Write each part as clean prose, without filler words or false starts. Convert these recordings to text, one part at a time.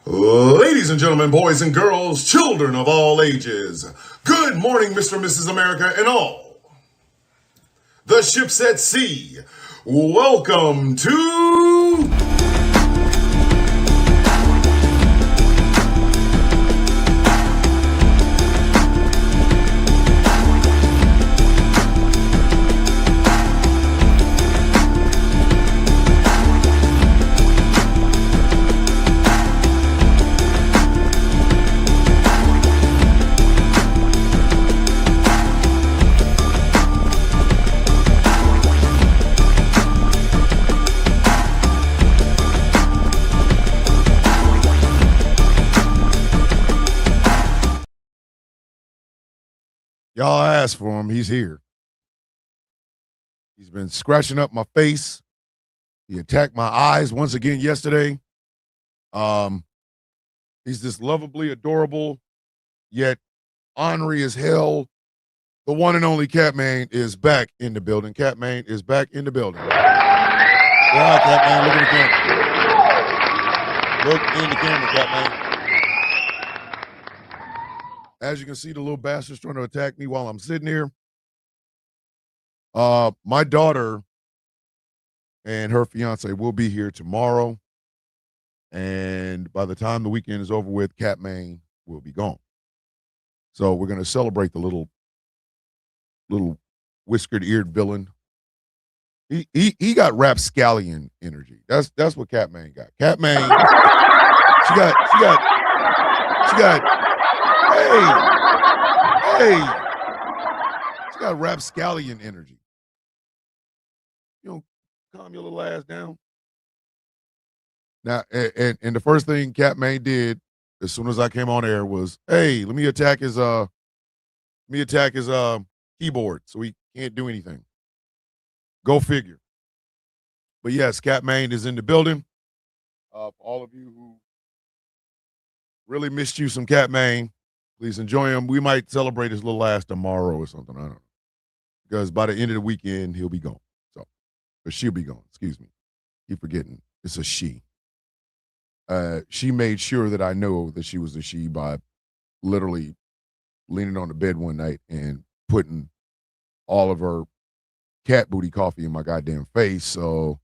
Ladies and gentlemen, boys and girls, children of all ages, good morning, Mr. and Mrs. America, and all the ships at sea. Welcome to Y'all asked for him. He's here. He's been scratching up my face. He attacked my eyes once again yesterday. He's this lovably adorable, yet ornery as hell. The one and only Catman is back in the building. Catman is back in the building. Yeah, Catman, look in the camera. Look in the camera, Catman. As you can see, the little bastard's trying to attack me while I'm sitting here. My daughter and her fiance will be here tomorrow. And by the time the weekend is over with, Catman will be gone. So we're going to celebrate the little whiskered-eared villain. He got rapscallion energy. That's what Catman got. Catman, she got Hey, she got rapscallion energy. You don't calm your little ass down. Now, and the first thing Catman did as soon as I came on air was, hey, let me attack his keyboard so he can't do anything. Go figure. But yes, Catman is in the building. For all of you who really missed you some Catman, please enjoy him. We might celebrate his little ass tomorrow or something. I don't know. Because by the end of the weekend, he'll be gone. So, or she'll be gone. Excuse me. Keep forgetting. It's a she. She made sure that I know that she was a she by literally leaning on the bed one night and putting all of her cat booty coffee in my goddamn face. So,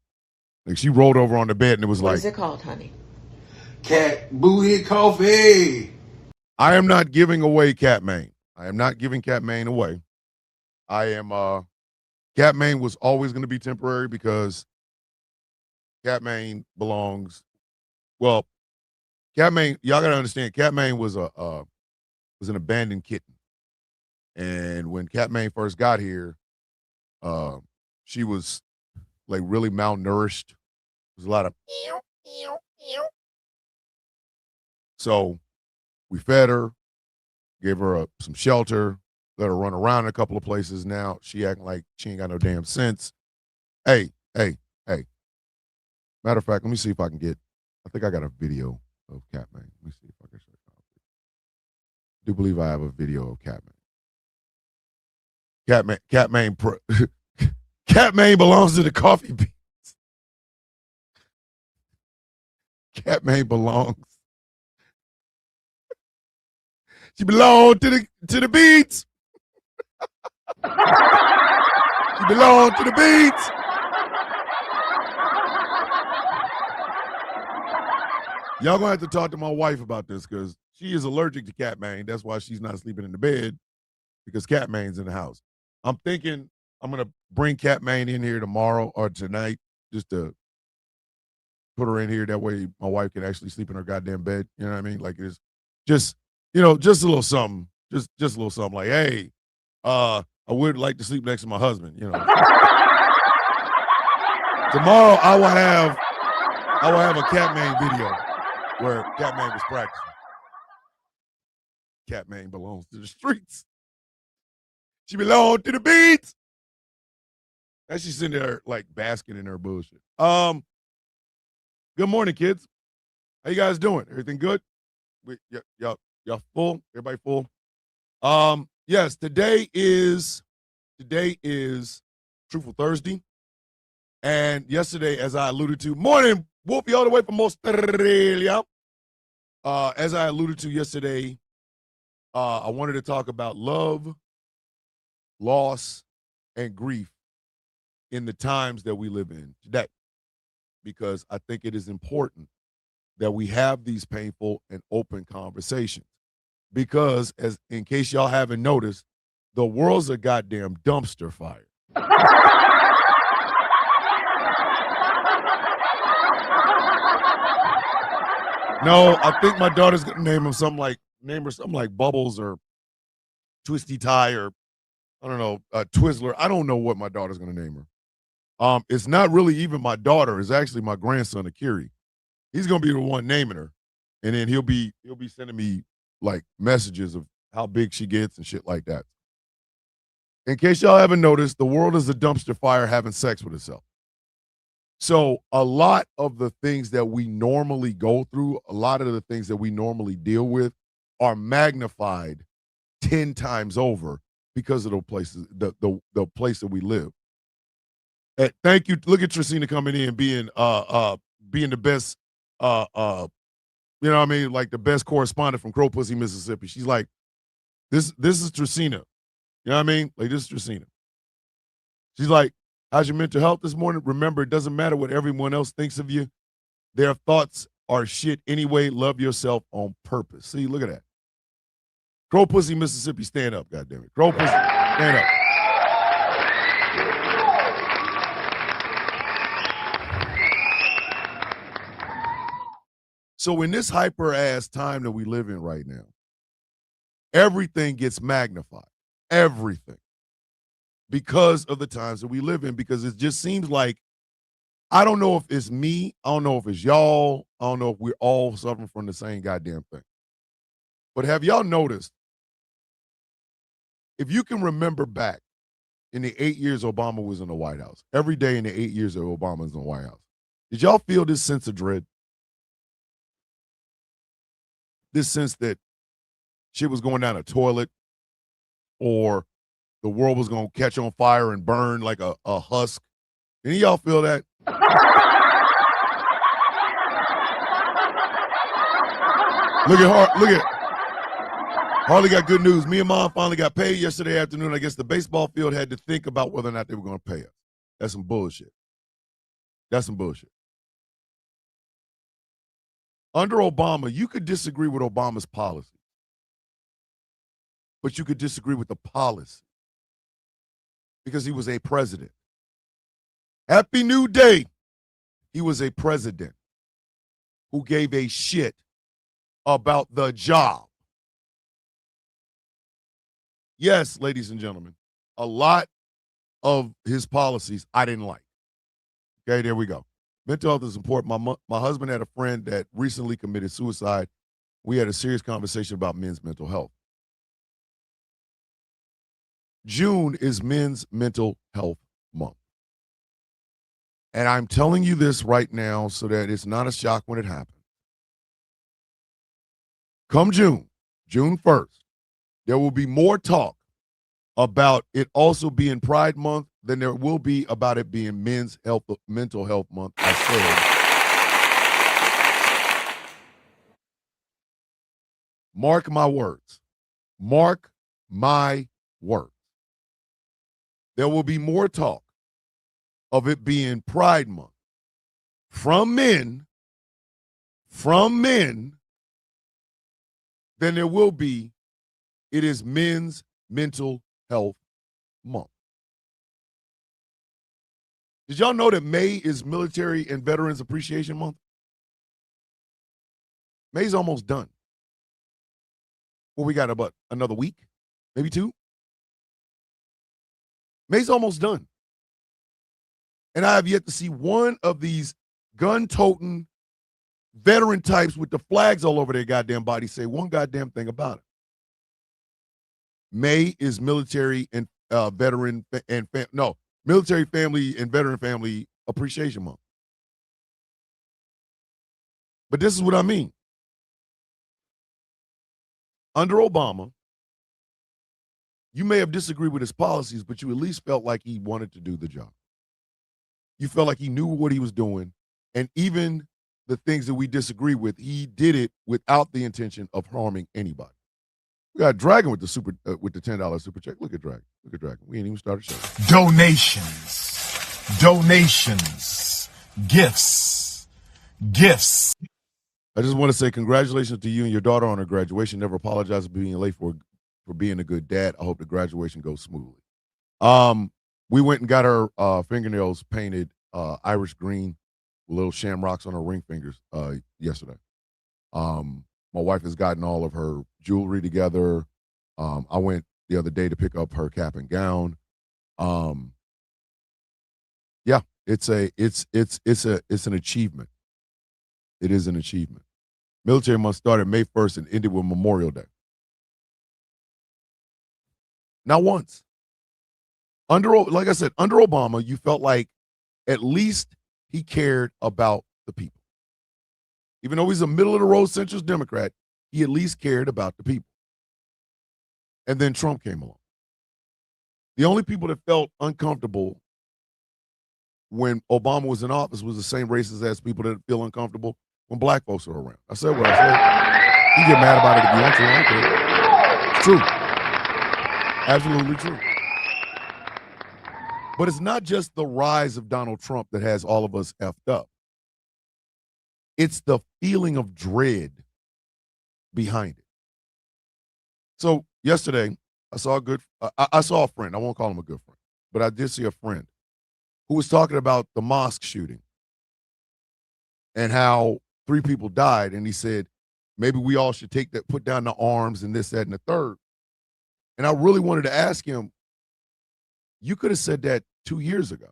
like, she rolled over on the bed and it was What like, is it called, honey? Cat booty coffee. I am not giving away Catman. I am not giving Catman away. I am Catman was always going to be temporary because Catman belongs. Well, Catman, y'all gotta understand, Catman was an abandoned kitten, and when Catman first got here, she was like really malnourished. There was a lot of so we fed her, gave her some shelter, let her run around a couple of places. Now she acting like she ain't got no damn sense. Hey. Matter of fact, let me see if I can get. I think I got a video of Catman. Let me see if I can show you. I do believe I have a video of Catman. Catman belongs to the coffee beans. Catman belongs. She belongs to the beats. She belongs to the beats. Y'all gonna have to talk to my wife about this because she is allergic to Catman. That's why she's not sleeping in the bed because Catman's in the house. I'm thinking I'm gonna bring Catman in here tomorrow or tonight just to put her in here. That way my wife can actually sleep in her goddamn bed. You know what I mean? Like it's just, just a little something. Just a little something like, hey, I would like to sleep next to my husband, Tomorrow I will have a Catman video where Catman was practicing. Catman belongs to the streets. She belongs to the beats. And she's sitting there like basking in her bullshit. Good morning, kids. How you guys doing? Everything good? Y'all full? Everybody full? Yes, today is Truthful Thursday. And yesterday, as I alluded to, morning, Wolfie, all the way from Australia. As I alluded to yesterday, I wanted to talk about love, loss, and grief in the times that we live in today, because I think it is important that we have these painful and open conversations. Because, as in case y'all haven't noticed, the world's a goddamn dumpster fire. No, I think my daughter's gonna name her something like Bubbles or Twisty Tie or I don't know, Twizzler. I don't know what my daughter's gonna name her. It's not really even my daughter. It's actually my grandson, Akiri. He's gonna be the one naming her, and then he'll be sending me like messages of how big she gets and shit like that. In case y'all haven't noticed, the world is a dumpster fire having sex with itself. So a lot of the things that we normally go through, a lot of the things that we normally deal with are magnified 10 times over because of the places, the place that we live. Thank you. Look at Tracina coming in being the best you know what I mean, like the best correspondent from Crow Pussy, Mississippi. She's like, this is Tracina. You know what I mean? Like, this is Tracina. She's like, how's your mental health this morning? Remember, it doesn't matter what everyone else thinks of you. Their thoughts are shit anyway. Love yourself on purpose. See, look at that. Crow Pussy, Mississippi, stand up, goddammit. Crow Pussy, stand up. So in this hyper-ass time that we live in right now, everything gets magnified. Everything. Because of the times that we live in, because it just seems like, I don't know if it's me, I don't know if it's y'all, I don't know if we're all suffering from the same goddamn thing. But have y'all noticed, if you can remember back in the 8 years Obama was in the White House, every day in the 8 years that Obama was in the White House, did y'all feel this sense of dread? This sense that shit was going down a toilet or the world was going to catch on fire and burn like a husk? Any of y'all feel that? Look at Harley got good news. Me and Mom finally got paid yesterday afternoon. I guess the baseball field had to think about whether or not they were going to pay us. That's some bullshit. That's some bullshit. Under Obama, you could disagree with Obama's policy, but you could disagree with the policy because he was a president. Happy New Day. He was a president who gave a shit about the job. Yes, ladies and gentlemen, a lot of his policies I didn't like. Okay, there we go. Mental health is important. My husband had a friend that recently committed suicide. We had a serious conversation about men's mental health. June is Men's Mental Health Month. And I'm telling you this right now so that it's not a shock when it happens. Come June 1st, there will be more talk about it also being Pride Month than there will be about it being Mental Health Month. I said, mark my words. Mark my words. There will be more talk of it being Pride Month from men than there will be it is Men's Mental Health Month. Did y'all know that May is Military and Veterans Appreciation Month? May's almost done. Well, we got about another week, maybe 2. May's almost done. And I have yet to see one of these gun-toting veteran types with the flags all over their goddamn body say one goddamn thing about it. May is Military and Military Family and Veteran Family Appreciation Month. But this is what I mean. Under Obama, you may have disagreed with his policies, but you at least felt like he wanted to do the job. You felt like he knew what he was doing. And even the things that we disagree with, he did it without the intention of harming anybody. We got Dragon with the $10 super check. Look at Dragon. Look at Dragon. We ain't even started show. Donations, gifts. I just want to say congratulations to you and your daughter on her graduation. Never apologize for being late for being a good dad. I hope the graduation goes smoothly. We went and got her fingernails painted Irish green with little shamrocks on her ring fingers yesterday. My wife has gotten all of her jewelry together. I went the other day to pick up her cap and gown. Yeah, it's an achievement. It is an achievement. Military month started May 1st and ended with Memorial Day. Not once. Like I said, under Obama, you felt like at least he cared about the people. Even though he's a middle-of-the-road centrist Democrat, he at least cared about the people. And then Trump came along. The only people that felt uncomfortable when Obama was in office was the same racist ass people that feel uncomfortable when black folks are around. I said what I said. You get mad about it if you want to. I don't care. It's true. Absolutely true. But it's not just the rise of Donald Trump that has all of us effed up. It's the feeling of dread behind it. So yesterday, I saw a friend. I won't call him a good friend, but I did see a friend who was talking about the mosque shooting and how 3 people died. And he said, maybe we all should put down the arms and this, that, and the third. And I really wanted to ask him, you could have said that 2 years ago.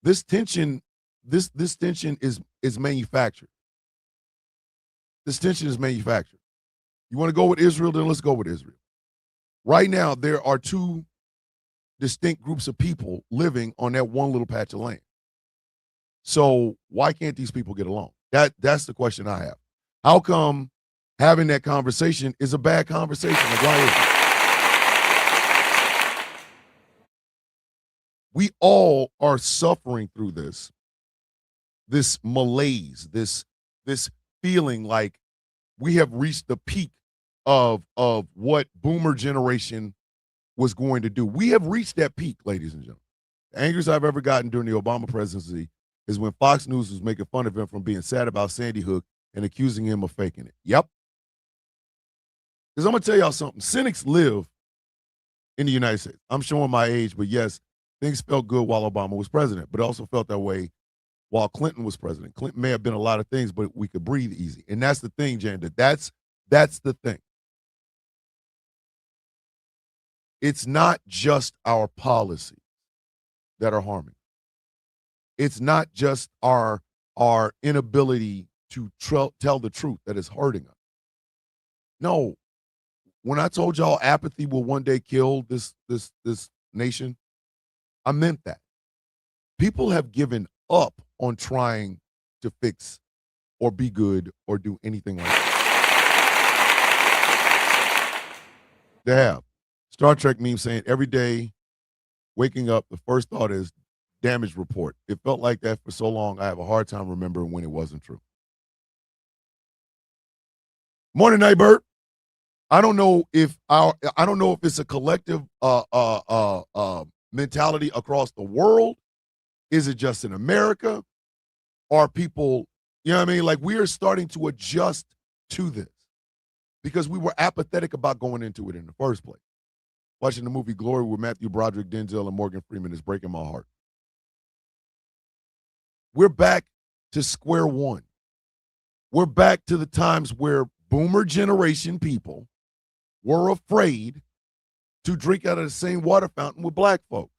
This tension is manufactured. This tension is manufactured. You want to go with Israel, then let's go with Israel. Right now, there are 2 distinct groups of people living on that one little patch of land. So why can't these people get along? That's the question I have. How come having that conversation is a bad conversation? Like, why is it? We all are suffering through this malaise, this feeling like we have reached the peak of what boomer generation was going to do. We have reached that peak, ladies and gentlemen. The angriest I've ever gotten during the Obama presidency is when Fox News was making fun of him from being sad about Sandy Hook and accusing him of faking it. Yep. Because I'm going to tell y'all something. Cynics live in the United States. I'm showing my age, but yes, things felt good while Obama was president, but it also felt that way while Clinton was president. Clinton may have been a lot of things, but we could breathe easy. And that's the thing, Janda. That's the thing. It's not just our policies that are harming. It's not just our inability to tell the truth that is hurting us. No. When I told y'all apathy will one day kill this nation, I meant that. People have given up on trying to fix or be good or do anything like that. They have. Star Trek meme saying every day waking up, the first thought is damage report. It felt like that for so long, I have a hard time remembering when it wasn't true. Morning, Nightbird. I don't know if it's a collective mentality across the world. Is it just in America? Are people, you know what I mean? Like, we are starting to adjust to this because we were apathetic about going into it in the first place. Watching the movie Glory with Matthew Broderick, Denzel, and Morgan Freeman is breaking my heart. We're back to square one. We're back to the times where boomer generation people were afraid to drink out of the same water fountain with black folks,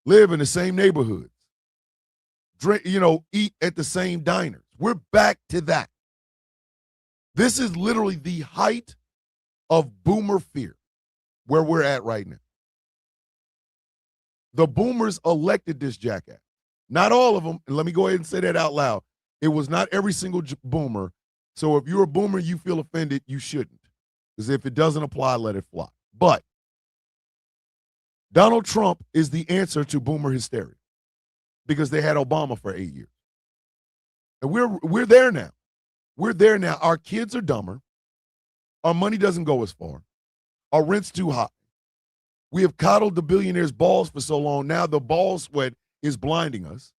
live in the same neighborhoods, drink, eat at the same diners. We're back to that. This is literally the height of boomer fear where we're at right now. The boomers elected this jackass. Not all of them, and let me go ahead and say that out loud. It was not every single boomer. So if you're a boomer, you feel offended, you shouldn't. Because if it doesn't apply, let it fly. But Donald Trump is the answer to boomer hysteria. because they had Obama for 8 years. And we're there now. We're there now. Our kids are dumber. Our money doesn't go as far. Our rent's too high. We have coddled the billionaires' balls for so long. Now the ball sweat is blinding us.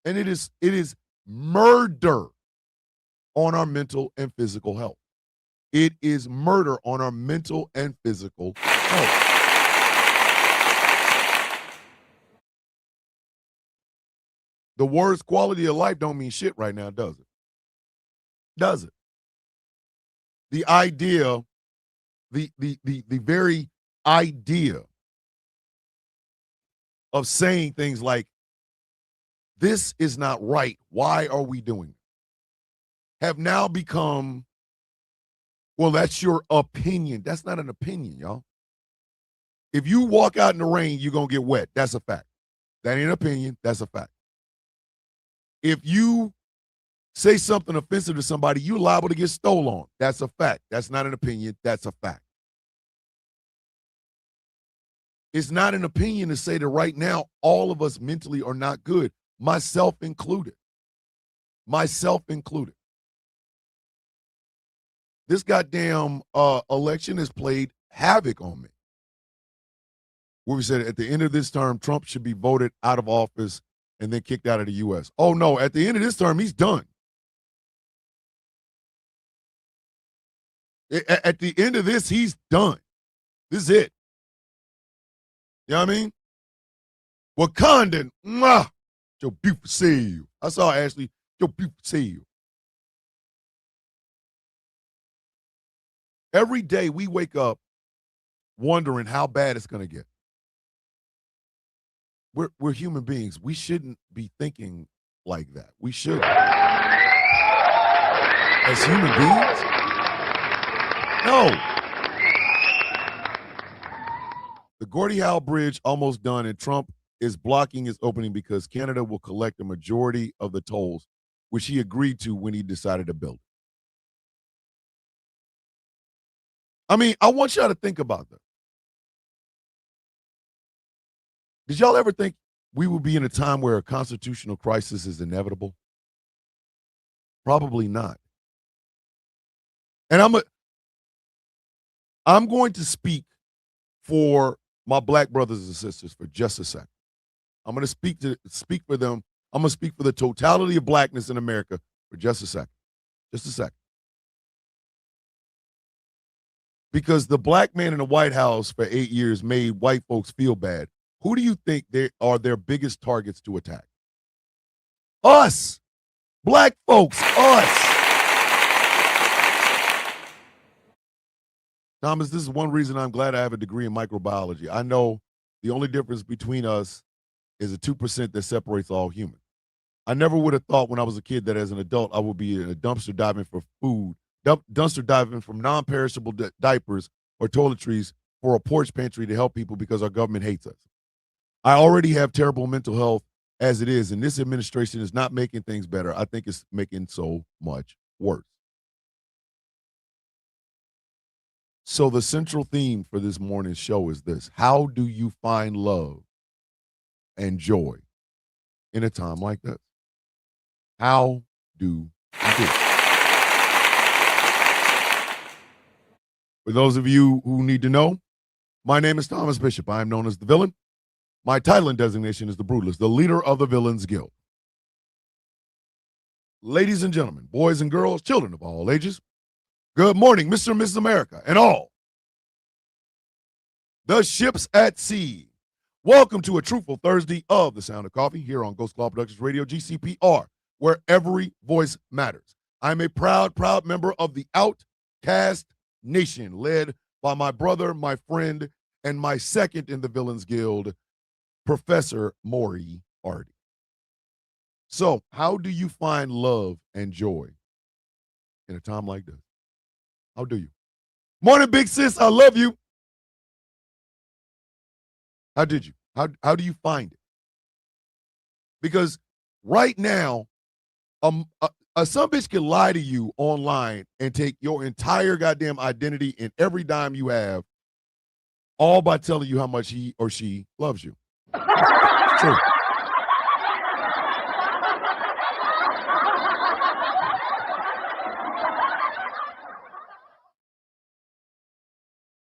And it is murder on our mental and physical health. It is murder on our mental and physical health. The words quality of life don't mean shit right now, does it? Does it? The idea, the very idea of saying things like, this is not right, why are we doing it, have now become, well, that's your opinion. That's not an opinion, y'all. If you walk out in the rain, you're going to get wet. That's a fact. That ain't an opinion. That's a fact. If you say something offensive to somebody, you're liable to get stolen on. That's a fact. That's not an opinion. That's a fact. It's not an opinion to say that right now all of us mentally are not good, myself included. Myself included. This goddamn election has played havoc on me. Where we said at the end of this term, Trump should be voted out of office and then kicked out of the U.S. Oh, no, at the end of this term, he's done. At the end of this, he's done. This is it. You know what I mean? Wakandan, mwah, Joe beautiful see you. I saw Ashley, Joe beautiful see you. Every day we wake up wondering how bad it's going to get. We're human beings. We shouldn't be thinking like that. We should. As human beings? No. The Gordie Howe Bridge almost done, and Trump is blocking its opening because Canada will collect a majority of the tolls, which he agreed to when he decided to build it. I mean, I want y'all to think about that. Did y'all ever think we would be in a time where a constitutional crisis is inevitable? Probably not. And I'm going to speak for my black brothers and sisters for just a second. I'm going to speak for them. I'm going to speak for the totality of blackness in America for just a second. Just a second. Because the black man in the White House for 8 years made white folks feel bad. Who do you think they are their biggest targets to attack? Us. Black folks. Us. Thomas, this is one reason I'm glad I have a degree in microbiology. I know the only difference between us is the 2% that separates all humans. I never would have thought when I was a kid that as an adult I would be in a dumpster diving for food, dumpster diving from non-perishable diapers or toiletries for a porch pantry to help people because our government hates us. I already have terrible mental health as it is, and this administration is not making things better. I think it's making so much worse. So the central theme for this morning's show is this: how do you find love and joy in a time like this? How do you do it? For those of you who need to know, my name is Thomas Bishop. I am known as the Villain. My title and designation is the Brutalist, the leader of the Villains Guild. Ladies and gentlemen, boys and girls, children of all ages, good morning, Mr. and Mrs. America, and all the ships at sea. Welcome to a Truthful Thursday of The Sound of Coffee here on Ghost Claw Productions Radio, GCPR, where every voice matters. I'm a proud member of the Outcast Nation, led by my brother, my friend, and my second in the Villains Guild, Professor Moriarty. So, how do you find love and joy in a time like this? How do you? Morning, big sis. I love you. How did you? How do you find it? Because right now, a son bitch can lie to you online and take your entire goddamn identity and every dime you have, all by telling you how much he or she loves you. true.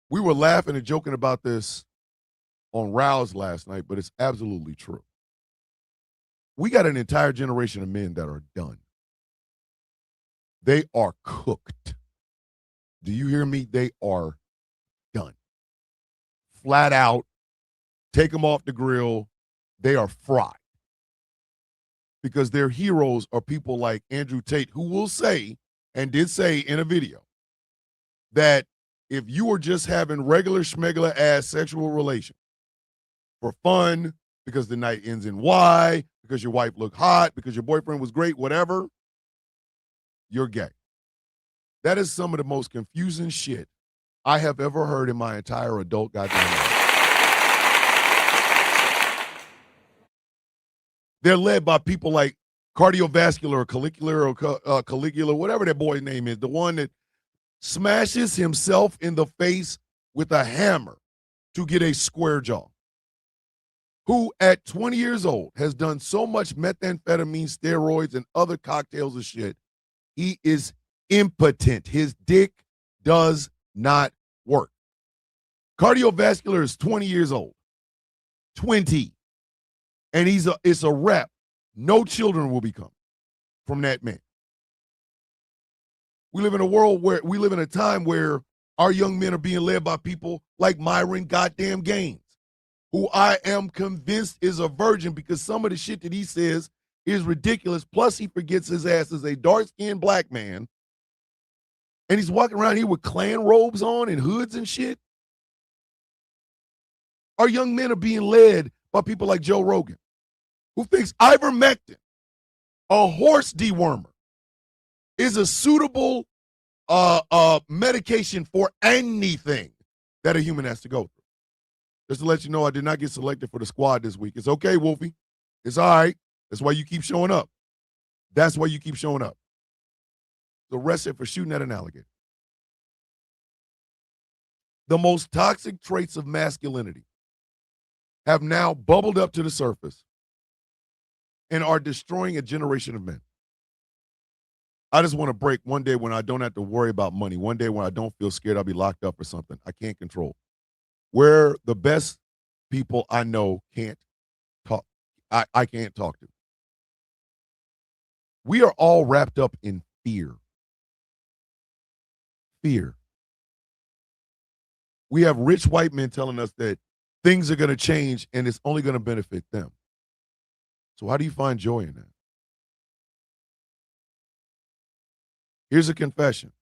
We were laughing and joking about this on Rouse last night, but it's absolutely true. We got an entire generation of men that are done. They are cooked. Do you hear me? They are done. Flat out, take them off the grill. They are fried. Because their heroes are people like Andrew Tate, who will say, and did say in a video, that if you were just having regular schmegular ass sexual relations for fun, because the night ends in Y, because your wife looked hot, because your boyfriend was great, whatever, you're gay. That is some of the most confusing shit I have ever heard in my entire adult goddamn life. They're led by people like cardiovascular or Caligula, whatever that boy's name is, the one that smashes himself in the face with a hammer to get a square jaw, who at 20 years old has done so much methamphetamine, steroids, and other cocktails of shit, he is impotent. His dick does not work. Cardiovascular is 20 years old. 20. And it's a rep. No children will become from that man. We live in a time where our young men are being led by people like Myron goddamn Gaines, who I am convinced is a virgin because some of the shit that he says is ridiculous. Plus, he forgets his ass is a dark-skinned black man. And he's walking around here with Klan robes on and hoods and shit. Our young men are being led by people like Joe Rogan, who thinks ivermectin, a horse dewormer, is a suitable medication for anything that a human has to go through. Just to let you know, I did not get selected for the squad this week. It's okay, Wolfie. It's all right. That's why you keep showing up. That's why you keep showing up. Arrested for shooting at an alligator. The most toxic traits of masculinity have now bubbled up to the surface and are destroying a generation of men. I just want to break one day when I don't have to worry about money. One day when I don't feel scared I'll be locked up or something. I can't control. Where the best people I know can't talk. I can't talk to. We are all wrapped up in fear. Fear. We have rich white men telling us that things are going to change and it's only going to benefit them. So how do you find joy in that? Here's a confession.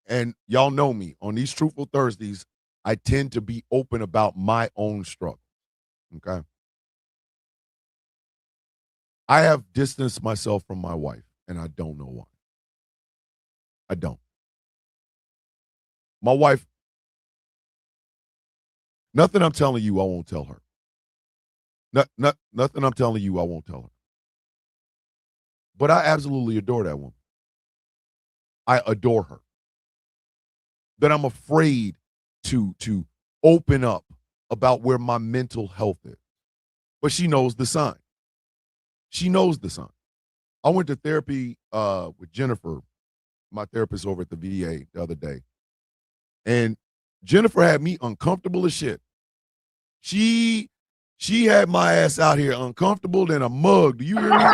And y'all know me. On these Truthful Thursdays, I tend to be open about my own struggle. Okay? I have distanced myself from my wife, and I don't know why. I don't. My wife, nothing I'm telling you, I won't tell her. Nothing I'm telling you, I won't tell her. But I absolutely adore that woman. I adore her. That I'm afraid to open up about where my mental health is. But she knows the sign. She knows the sign. I went to therapy with Jennifer, my therapist over at the VA the other day. And Jennifer had me uncomfortable as shit. She had my ass out here uncomfortable than a mug. Do you hear me?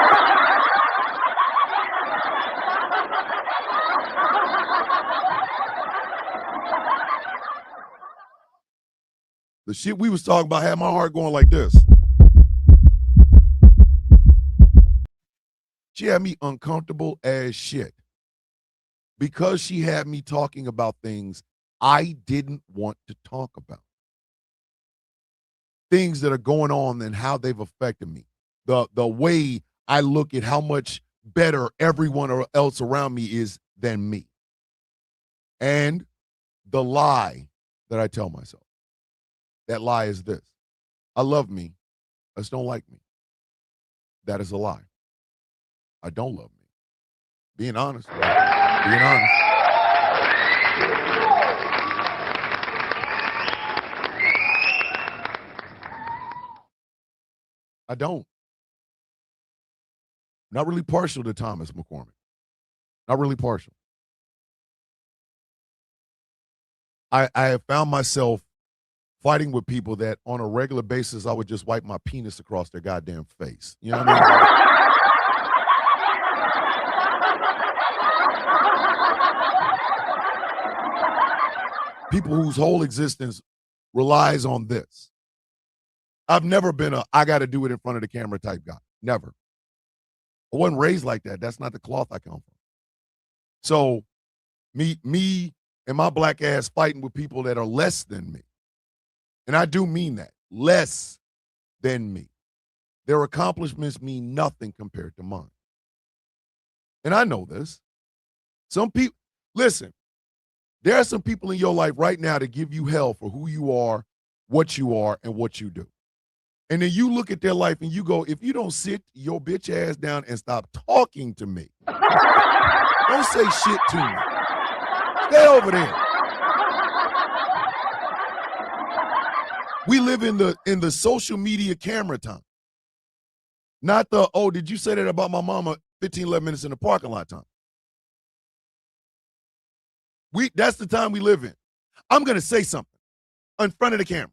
The shit we was talking about had my heart going like this. She had me uncomfortable as shit because she had me talking about things I didn't want to talk about. Things that are going on and how they've affected me. The way I look at how much better everyone else around me is than me. And the lie that I tell myself. That lie is this. I love me. I just don't like me. That is a lie. I don't love me. Being honest. Being honest. I don't. Not really partial to Thomas McCormick. Not really partial. I have found myself fighting with people that on a regular basis I would just wipe my penis across their goddamn face. You know what I mean? People whose whole existence relies on this. I've never been I got to do it in front of the camera type guy. Never. I wasn't raised like that. That's not the cloth I come from. So me and my black ass fighting with people that are less than me. And I do mean that. Less than me. Their accomplishments mean nothing compared to mine. And I know this. Some people, listen, there are some people in your life right now that give you hell for who you are, and what you do. And then you look at their life and you go, if you don't sit your bitch ass down and stop talking to me, don't say shit to me. Stay over there. We live in the social media camera time. Not the, oh, did you say that about my mama 15, 11 minutes in the parking lot time? That's the time we live in. I'm going to say something in front of the camera.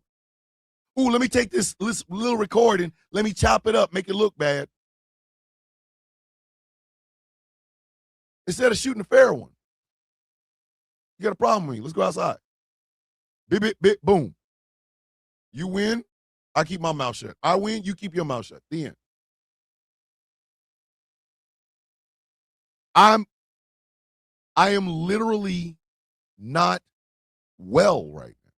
Ooh, let me take this little recording. Let me chop it up, make it look bad. Instead of shooting a fair one. You got a problem with me. Let's go outside. Bip, bip, bip, boom. You win, I keep my mouth shut. I win, you keep your mouth shut. The end. I am literally not well right now.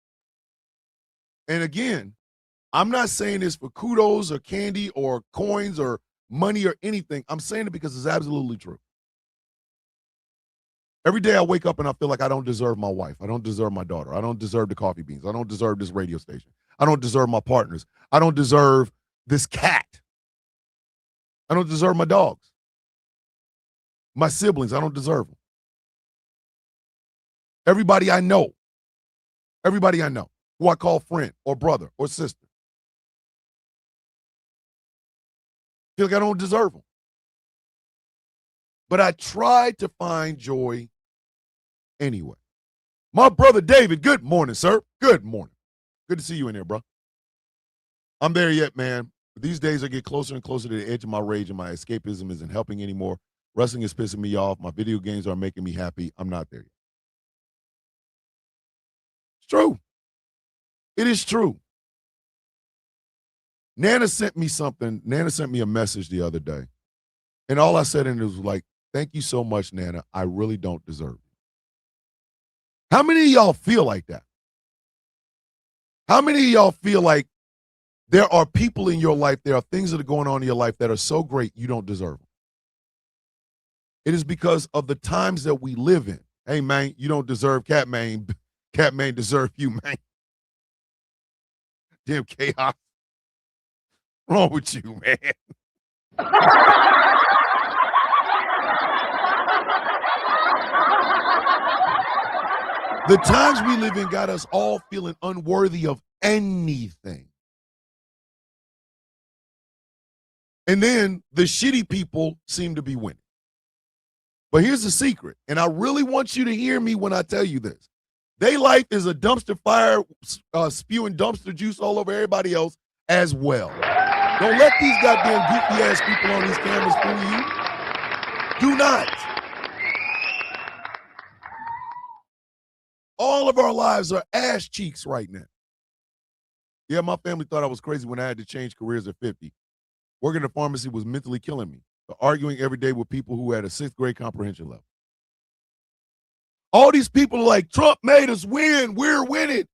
And again, I'm not saying this for kudos or candy or coins or money or anything. I'm saying it because it's absolutely true. Every day I wake up and I feel like I don't deserve my wife. I don't deserve my daughter. I don't deserve the coffee beans. I don't deserve this radio station. I don't deserve my partners. I don't deserve this cat. I don't deserve my dogs. My siblings, I don't deserve them. Everybody I know, who I call friend or brother or sister, feel like I don't deserve them. But I try to find joy anyway. My brother David, good morning, sir. Good morning. Good to see you in there, bro. I'm there yet, man. These days I get closer and closer to the edge of my rage, and my escapism isn't helping anymore. Wrestling is pissing me off. My video games are making me happy. I'm not there yet. It's true. It is true. Nana sent me something. Nana sent me a message the other day. And all I said in it was like, thank you so much, Nana. I really don't deserve it. How many of y'all feel like that? How many of y'all feel like there are people in your life, there are things that are going on in your life that are so great you don't deserve them? It is because of the times that we live in. Hey, man, you don't deserve Catman. Catman deserve you, man. Damn chaos. What's wrong with you, man? The times we live in got us all feeling unworthy of anything. And then the shitty people seem to be winning. But here's the secret, and I really want you to hear me when I tell you this. Their life is a dumpster fire, spewing dumpster juice all over everybody else as well. Don't let these goddamn goofy-ass people on these cameras fool you. Do not. All of our lives are ass cheeks right now. Yeah, my family thought I was crazy when I had to change careers at 50. Working in a pharmacy was mentally killing me. Arguing every day with people who had a 6th grade comprehension level. All these people are like, Trump made us win. We're winning.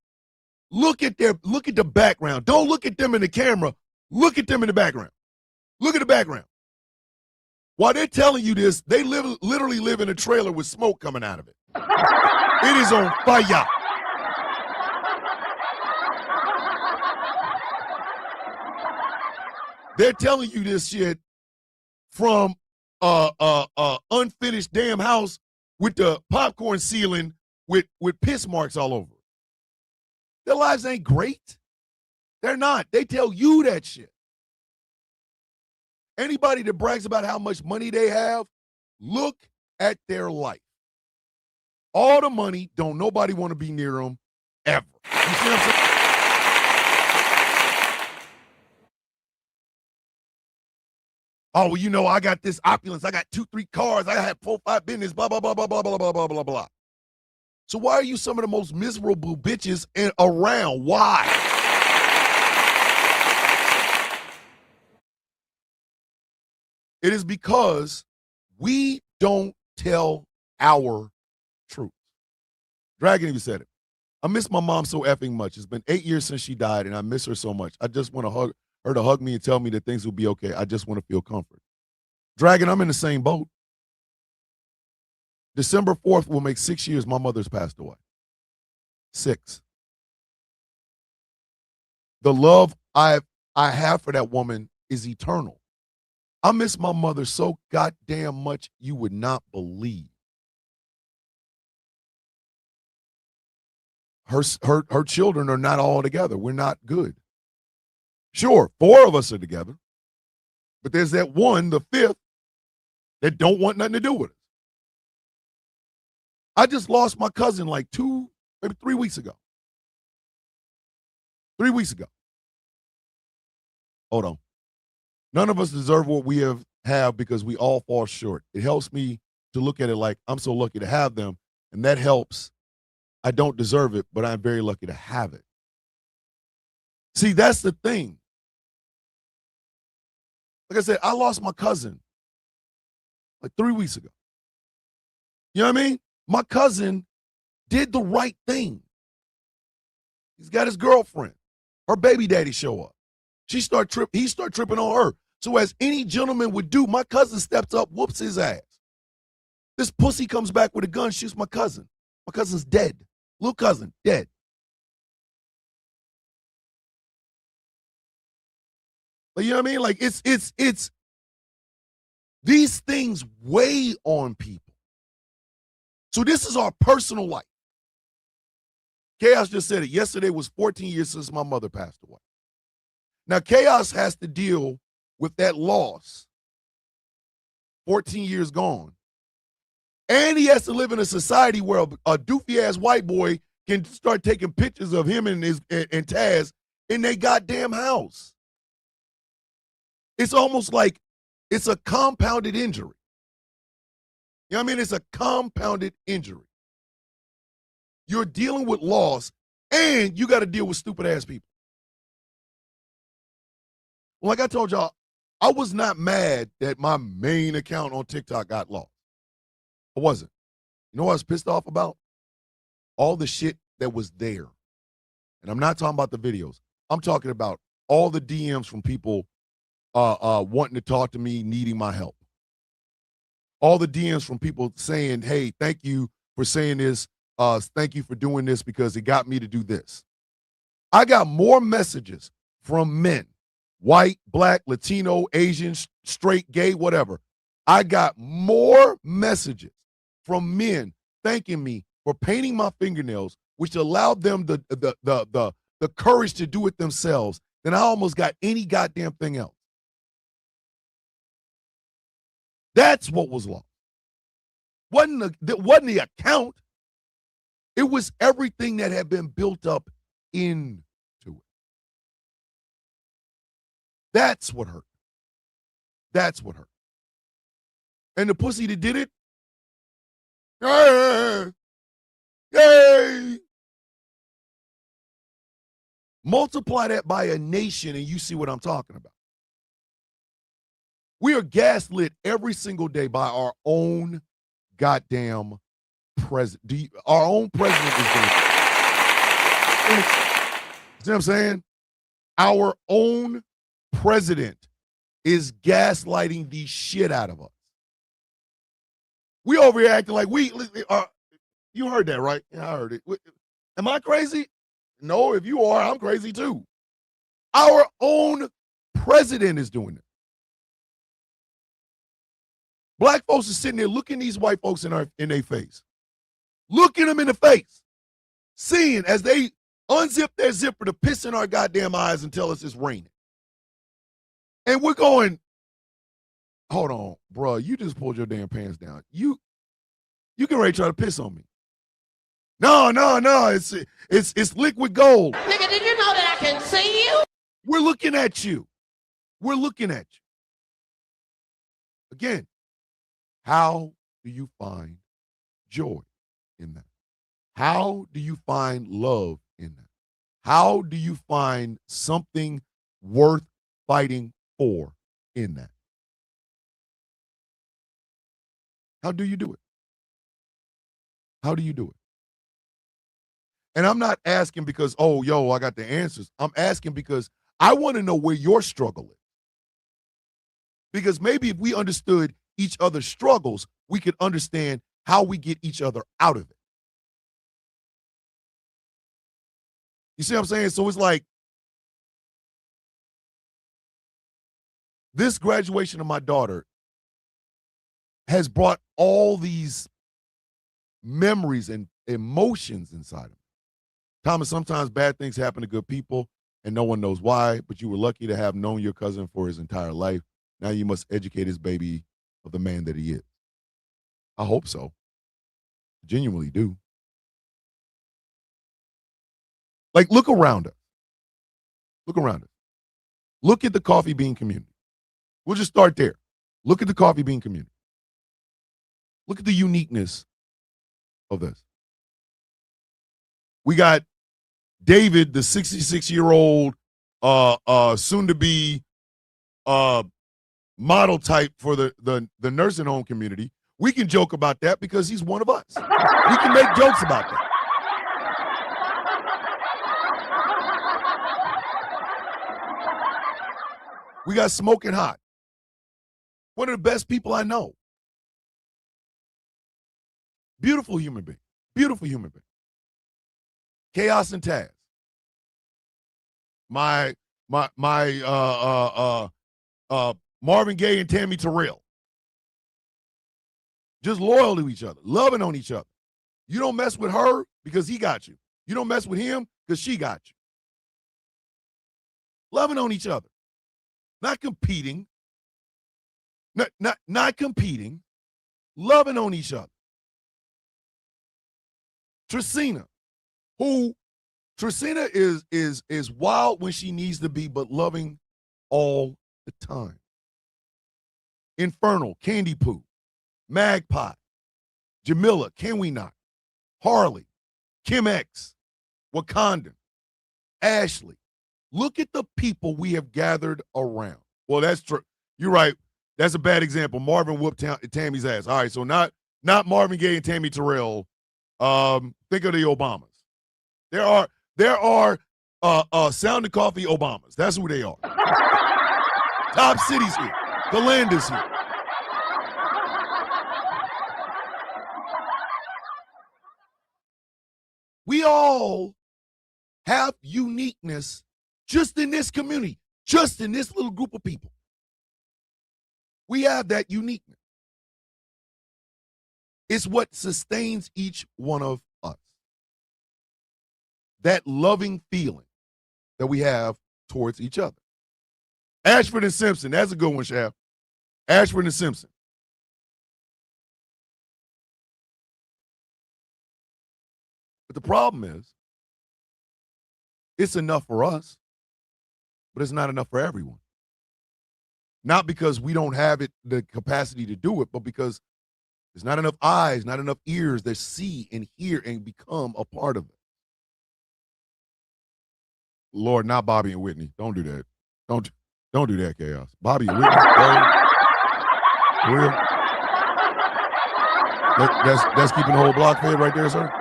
Look at the background. Don't look at them in the camera. Look at them in the background. Look at the background. While they're telling you this, they literally live in a trailer with smoke coming out of it. It is on fire. They're telling you this shit from unfinished damn house with the popcorn ceiling with piss marks all over it. Their lives ain't great. They're not. They tell you that shit. Anybody that brags about how much money they have, look at their life. All the money, don't nobody want to be near them ever. You see what I'm saying? Oh, well, you know, I got this opulence. I got 2-3 cars. I have 4-5 business, blah, blah, blah, blah, blah, blah, blah, blah, blah, blah. So why are you some of the most miserable bitches around? Why? It is because we don't tell our truth. Dragon even said it. I miss my mom so effing much. It's been 8 years since she died, and I miss her so much. I just want her to hug me and tell me that things will be okay. I just want to feel comfort. Dragon, I'm in the same boat. December 4th will make 6 years my mother's passed away. 6. The love I have for that woman is eternal. I miss my mother so goddamn much you would not believe. Her children are not all together. We're not good. Sure, 4 of us are together, but there's that one, the 5th, that don't want nothing to do with us. I just lost my cousin like 2, maybe 3 weeks ago. 3 weeks ago. Hold on. None of us deserve what we have because we all fall short. It helps me to look at it like I'm so lucky to have them, and that helps. I don't deserve it, but I'm very lucky to have it. See, that's the thing. Like I said, I lost my cousin like 3 weeks ago. You know what I mean? My cousin did the right thing. He's got his girlfriend. Her baby daddy show up. He start tripping on her. So as any gentleman would do, my cousin steps up, whoops his ass. This pussy comes back with a gun, shoots my cousin. My cousin's dead. Little cousin, dead. But you know what I mean? Like it's these things weigh on people. So this is our personal life. Chaos just said it. Yesterday was 14 years since my mother passed away. Now, Chaos has to deal with that loss. 14 years gone. And he has to live in a society where a doofy-ass white boy can start taking pictures of him and Taz in their goddamn house. It's almost like it's a compounded injury. You know what I mean? It's a compounded injury. You're dealing with loss, and you got to deal with stupid-ass people. Like I told y'all, I was not mad that my main account on TikTok got lost. I wasn't. You know what I was pissed off about? All the shit that was there. And I'm not talking about the videos. I'm talking about all the DMs from people wanting to talk to me, needing my help. All the DMs from people saying, hey, thank you for saying this. Thank you for doing this because it got me to do this. I got more messages from men, white, black, Latino, Asian, straight, gay, whatever. I got more messages from men thanking me for painting my fingernails, which allowed them the courage to do it themselves, than I almost got any goddamn thing else. That's what was lost. Wasn't the account. It was everything that had been built up into it. That's what hurt. That's what hurt. And the pussy that did it, yay! Multiply that by a nation and you see what I'm talking about. We are gaslit every single day by our own goddamn president. Our own president is doing it. See what I'm saying? Our own president is gaslighting the shit out of us. We over here acting like you heard that, right? Yeah, I heard it. Am I crazy? No, if you are, I'm crazy too. Our own president is doing it. Black folks are sitting there looking these white folks in their face. Looking them in the face. Seeing as they unzip their zipper to piss in our goddamn eyes and tell us it's raining. And we're going, hold on, bro. You just pulled your damn pants down. You can ready to try to piss on me. No. It's liquid gold. Nigga, did you know that I can see you? We're looking at you. We're looking at you. Again, how do you find joy in that? How do you find love in that? How do you find something worth fighting for in that? How do you do it? How do you do it? And I'm not asking because, oh, yo, I got the answers. I'm asking because I want to know where your struggle is. Because maybe if we understood each other's struggles, we could understand how we get each other out of it. You see what I'm saying? So it's like this graduation of my daughter has brought all these memories and emotions inside of me. Thomas, sometimes bad things happen to good people and no one knows why, but you were lucky to have known your cousin for his entire life. Now you must educate his baby of the man that he is. I hope so. I genuinely do. Like, look around us. Look around us. Look at the coffee bean community. We'll just start there. Look at the coffee bean community. Look at the uniqueness of this. We got David, the 66-year-old, soon-to-be model type for the nursing home community. We can joke about that because he's one of us. We can make jokes about that. We got Smoking Hot, one of the best people I know. Beautiful human being. Beautiful human being. Chaos and Taz. My Marvin Gaye and Tammy Terrell. Just loyal to each other, loving on each other. You don't mess with her because he got you. You don't mess with him because she got you. Loving on each other. Not competing. Not competing. Loving on each other. Tracina, Tracina is wild when she needs to be, but loving all the time. Infernal, Candy Poo, Magpie, Jamila, Can We Not, Harley, Kim X, Wakandan, Ashley. Look at the people we have gathered around. Well, that's true. You're right. That's a bad example. Marvin whooped Tammy's ass. All right, so not Marvin Gaye and Tammy Terrell. Think of the Obamas. There are Sound of Coffee Obamas. That's who they are. Top City's here. The land is here. We all have uniqueness just in this community, just in this little group of people. We have that uniqueness. It's what sustains each one of us. That loving feeling that we have towards each other. Ashford and Simpson, that's a good one, Shaft. Ashford and Simpson. But the problem is, it's enough for us, but it's not enough for everyone. Not because we don't have the capacity to do it, but because there's not enough eyes, not enough ears that see and hear and become a part of it. Lord, not Bobby and Whitney. Don't do that. Don't do that, Chaos. Bobby and Whitney. For real? That's keeping the whole block fed right there, sir.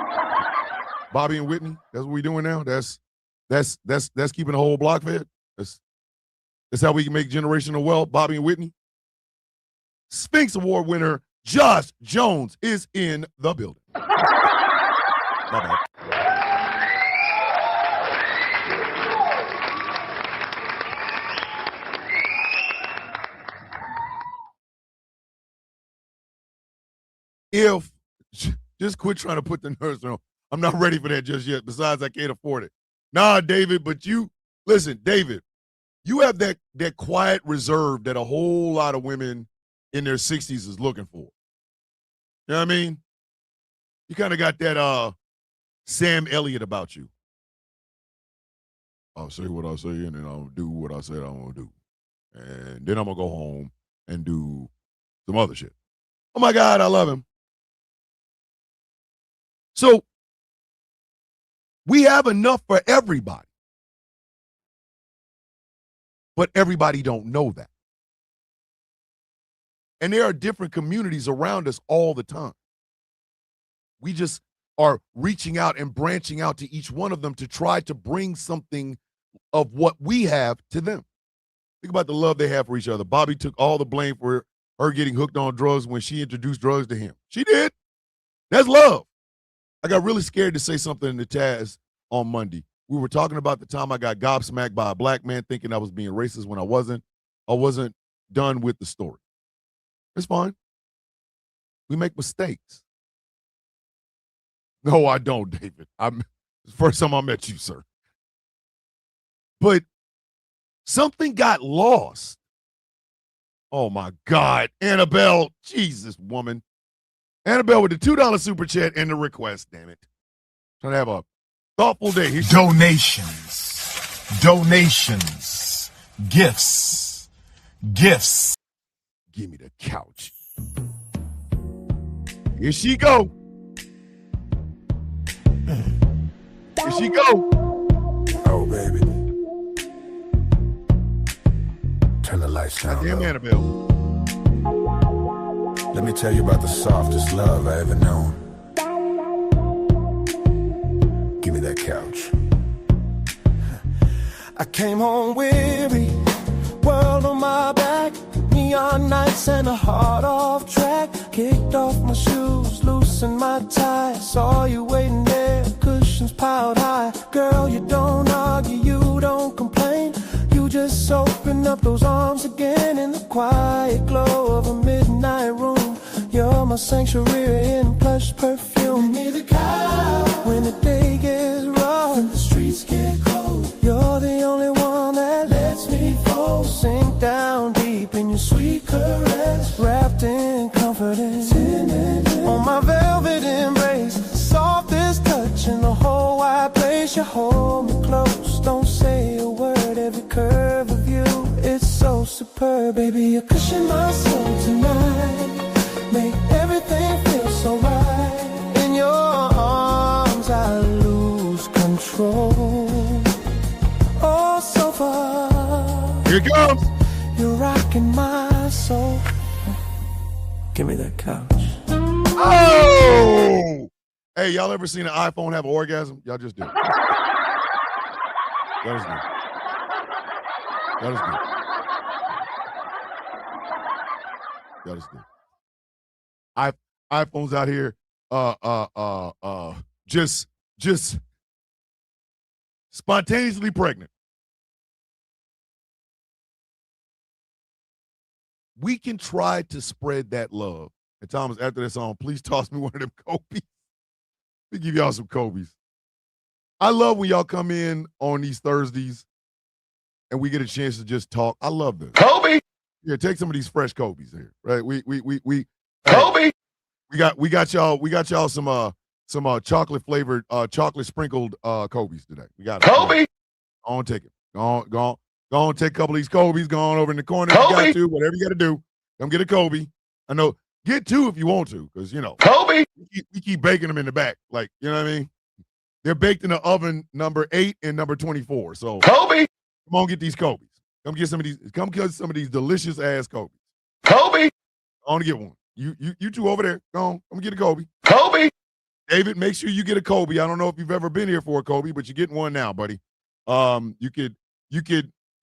Bobby and Whitney. That's what we doing now. That's keeping the whole block fed. That's how we can make generational wealth. Bobby and Whitney. Sphinx Award winner Josh Jones is in the building. Bye-bye. If just quit trying to put the nurse on. I'm not ready for that just yet. Besides, I can't afford it. Nah, David, but listen, David, you have that quiet reserve that a whole lot of women in their 60s is looking for. You know what I mean? You kind of got that Sam Elliott about you. I'll say what I say, and then I'll do what I said I'm going to do. And then I'm going to go home and do some other shit. Oh, my God, I love him. So we have enough for everybody. But everybody don't know that. And there are different communities around us all the time. We just are reaching out and branching out to each one of them to try to bring something of what we have to them. Think about the love they have for each other. Bobby took all the blame for her getting hooked on drugs when she introduced drugs to him. She did. That's love. I got really scared to say something in the Taz on Monday. We were talking about the time I got gobsmacked by a black man thinking I was being racist when I wasn't. I wasn't done with the story. It's fine. We make mistakes. No, I don't, David. It's the first time I met you, sir. But something got lost. Oh, my God. Annabelle, Jesus, woman. Annabelle with the $2 super chat and the request, damn it. Trying to have a thoughtful day. Donations, gifts. Give me the couch. Here she go. Here she go. Oh, baby. Turn the lights down. Goddamn low. Annabelle. Let me tell you about the softest love I ever known. Give me that couch. I came home weary, world on my back, neon nights and a heart off track. Kicked off my shoes, loosened my tie. Saw you waiting there, cushions piled high. Girl, you don't argue, you don't complain. You just open up those arms again in the quiet glow of a midnight room. You're my sanctuary in plush perfume. Give me the couch when the day gets rough and the streets get cold. You're the only one that lets me fall. Sink down deep in your sweet caress, wrapped in confidence. On my velvet embrace, softest touch in the whole wide place. You hold me close, don't say a word. Every curve of you, it's so superb. Baby, you cushion my soul tonight. Make everything feel so right. In your arms I lose control. Oh, so far. Here it comes. You're rocking my soul. Give me that couch. Oh! Hey, y'all ever seen an iPhone have an orgasm? Y'all just did. Y'all just did. Y'all just did. Y'all just did. iPhones out here, just spontaneously pregnant. We can try to spread that love. And Thomas, after this song, please toss me one of them Kobe's. Let me give y'all some Kobe's. I love when y'all come in on these Thursdays and we get a chance to just talk. I love this. Kobe. Yeah, take some of these fresh Kobe's here, right? We Kobe. We got y'all some chocolate flavored chocolate sprinkled Kobe's today. We got Kobe. Go on, take it. Go on, take a couple of these Kobe's. Go on over in the corner if you got to. Whatever you got to do. Come get a Kobe. I know. Get two if you want to, because you know Kobe. we keep baking them in the back, like you know what I mean. They're baked in the oven number 8 and number 24. So Kobe. come on, get these Kobe's. Come get some of these. Come get some of these delicious ass Kobe's. Kobe. I want to get one. You two over there. Go on. Come get a Kobe. Kobe. David, make sure you get a Kobe. I don't know if you've ever been here for a Kobe, but you're getting one now, buddy. You could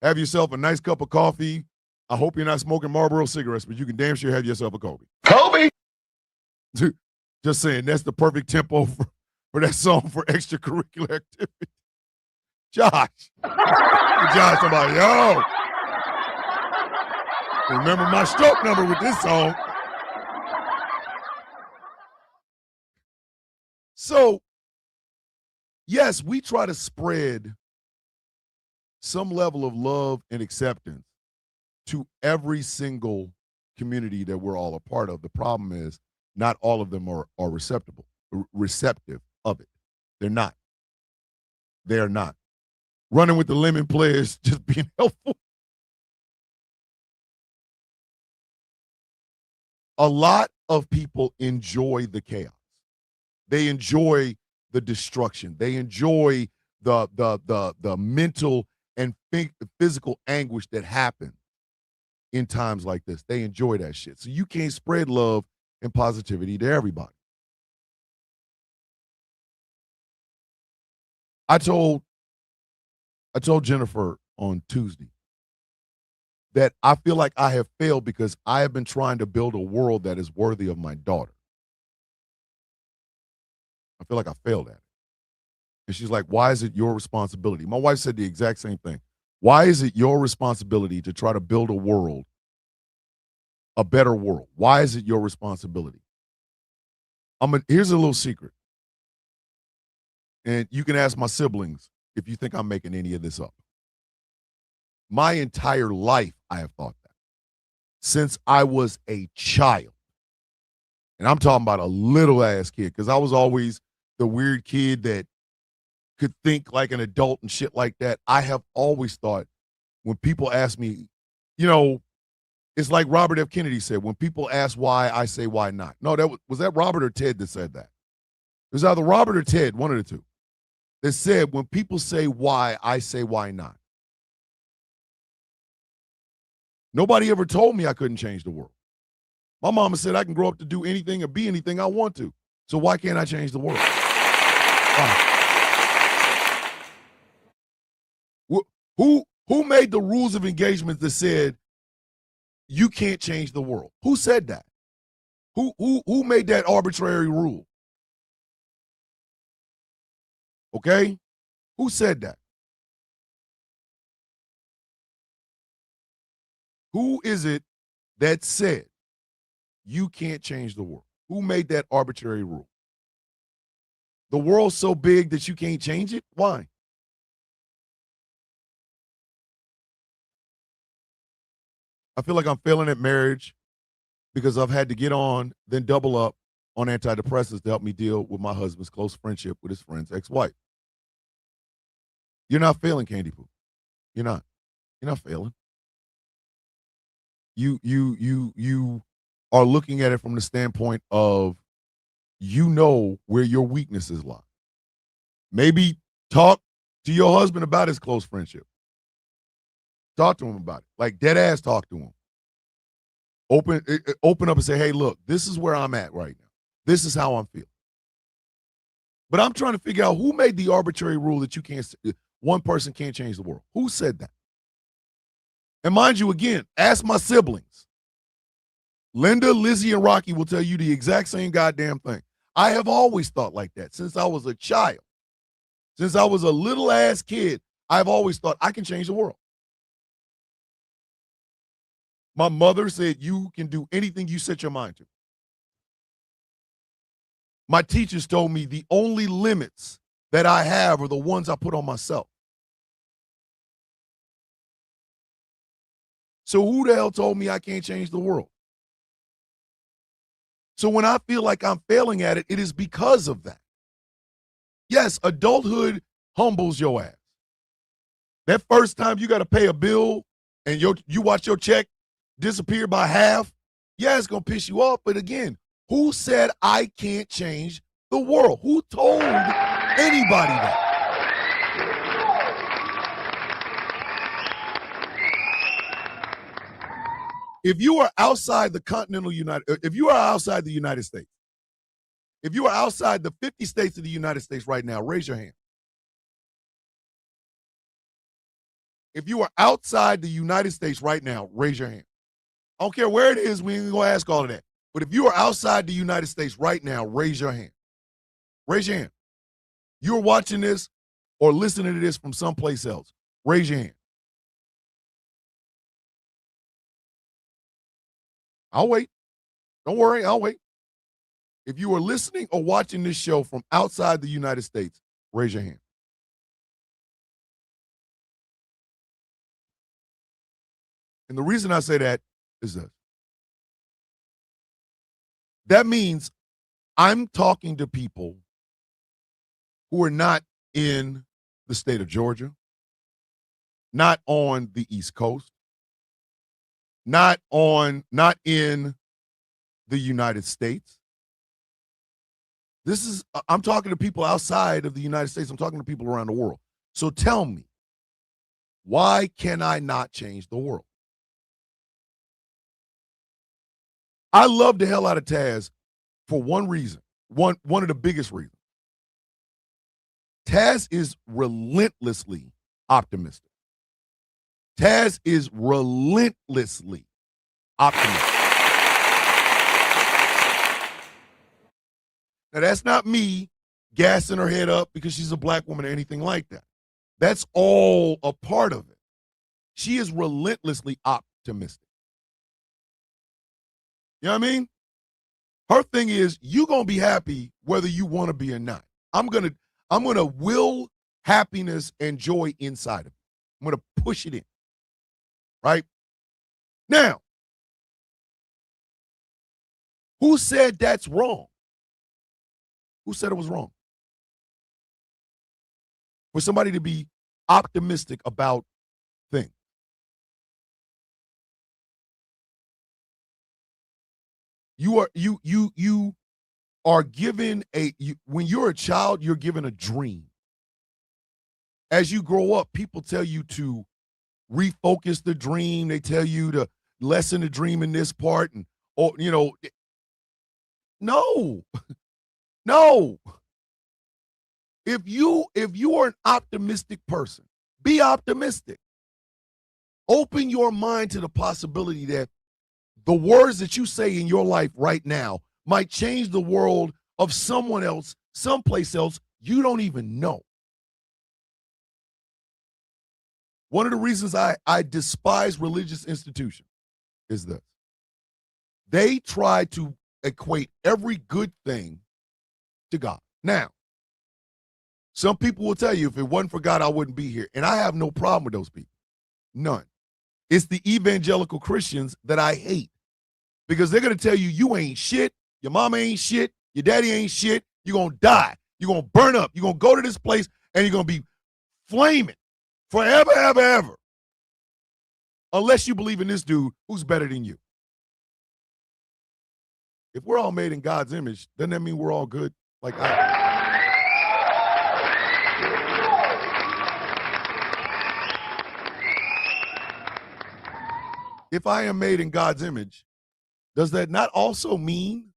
have yourself a nice cup of coffee. I hope you're not smoking Marlboro cigarettes, but you can damn sure have yourself a Kobe. Kobe. Just saying, that's the perfect tempo for that song for extracurricular activity. Josh. Josh, somebody, yo. Remember my stroke number with this song. So, yes, we try to spread some level of love and acceptance to every single community that we're all a part of. The problem is not all of them are receptive of it. They're not. They're not. Running with the lemon players, just being helpful. A lot of people enjoy the chaos. They enjoy the destruction. They enjoy the mental and physical anguish that happens in times like this. They enjoy that shit. So you can't spread love and positivity to everybody. I told Jennifer on Tuesday that I feel like I have failed because I have been trying to build a world that is worthy of my daughter. I feel like I failed at it. And she's like, why is it your responsibility? My wife said the exact same thing. Why is it your responsibility to try to build a world, a better world? Why is it your responsibility? Here's a little secret. And you can ask my siblings if you think I'm making any of this up. My entire life, I have thought that. Since I was a child. And I'm talking about a little ass kid, because I was always the weird kid that could think like an adult and shit like that. I have always thought when people ask me, it's like Robert F. Kennedy said, when people ask why, I say why not. No, was that Robert or Ted that said that? It was either Robert or Ted, one of the two, that said, when people say why, I say why not. Nobody ever told me I couldn't change the world. My mama said I can grow up to do anything or be anything I want to. So why can't I change the world? Why? Who made the rules of engagement that said you can't change the world? Who said that? Who made that arbitrary rule? Okay? Who said that? Who is it that said you can't change the world? Who made that arbitrary rule? The world's so big that you can't change it? Why? I feel like I'm failing at marriage because I've had to get on, then double up on antidepressants to help me deal with my husband's close friendship with his friend's ex-wife. You're not failing, Candy Poo. You're not. You're not failing. You are looking at it from the standpoint of where your weaknesses lie. Maybe talk to your husband about his close friendship. Talk to him about it. Like dead ass talk to him. Open up and say, hey, look, this is where I'm at right now. This is how I'm feeling. But I'm trying to figure out who made the arbitrary rule that one person can't change the world. Who said that? And mind you, again, ask my siblings. Linda, Lizzie, and Rocky will tell you the exact same goddamn thing. I have always thought like that since I was a child. Since I was a little ass kid, I've always thought I can change the world. My mother said you can do anything you set your mind to. My teachers told me the only limits that I have are the ones I put on myself. So who the hell told me I can't change the world? So when I feel like I'm failing at it, it is because of that. Yes, adulthood humbles your ass. That first time you got to pay a bill and you watch your check disappear by half, yeah, it's going to piss you off. But again, who said I can't change the world? Who told anybody that? If you are outside the if you are outside the United States, if you are outside the 50 states of the United States right now, raise your hand. If you are outside the United States right now, raise your hand. I don't care where it is, we ain't gonna ask all of that. But if you are outside the United States right now, raise your hand. Raise your hand. You're watching this or listening to this from someplace else. Raise your hand. I'll wait. Don't worry, I'll wait. If you are listening or watching this show from outside the United States, raise your hand. And the reason I say that is this. That means I'm talking to people who are not in the state of Georgia, not on the East Coast, not in the United States. I'm talking to people outside of the United States. I'm talking to people around the world. So tell me, why can I not change the world? I love the hell out of Taz for one reason, one of the biggest reasons. Taz is relentlessly optimistic. Taz is relentlessly optimistic. Now, that's not me gassing her head up because she's a black woman or anything like that. That's all a part of it. She is relentlessly optimistic. You know what I mean? Her thing is, you're going to be happy whether you want to be or not. I'm going to will happiness and joy inside of you. I'm going to push it in. Right? Now, who said that's wrong? Who said it was wrong? For somebody to be optimistic about things. You are given when you're a child, you're given a dream. As you grow up, people tell you to refocus the dream. They tell you to lessen the dream in this part, and no. No. If you are an optimistic person, be optimistic. Open your mind to the possibility that the words that you say in your life right now might change the world of someone else, someplace else you don't even know. One of the reasons I despise religious institutions is this. They try to equate every good thing to God. Now, some people will tell you, if it wasn't for God, I wouldn't be here. And I have no problem with those people. None. It's the evangelical Christians that I hate. Because they're going to tell you, you ain't shit, your mama ain't shit, your daddy ain't shit, you're going to die, you're going to burn up, you're going to go to this place, and you're going to be flaming forever, ever, ever. Unless you believe in this dude who's better than you. If we're all made in God's image, doesn't that mean we're all good? Like if I am made in God's image, does that not also mean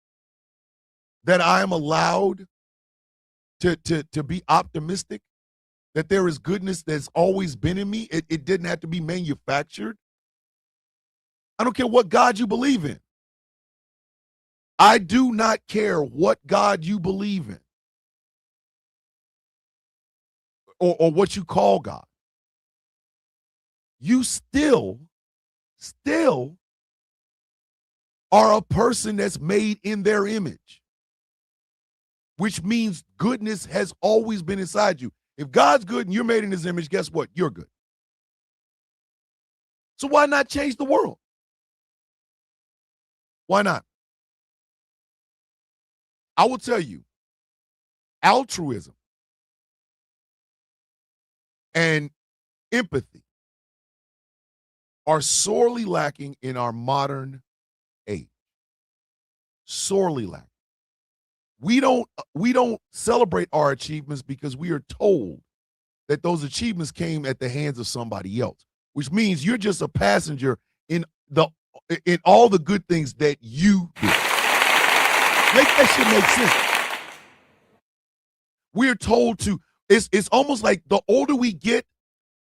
that I am allowed to be optimistic? That there is goodness that's always been in me? It didn't have to be manufactured. I don't care what God you believe in. I do not care what God you believe in or what you call God. You still are a person that's made in their image, which means goodness has always been inside you. If God's good and you're made in his image, guess what? You're good. So why not change the world? Why not? I will tell you, altruism and empathy are sorely lacking in our modern age. Sorely lacking. We don't celebrate our achievements because we are told that those achievements came at the hands of somebody else, which means you're just a passenger in all the good things that you do. Make that shit make sense. We're told to, it's almost like the older we get,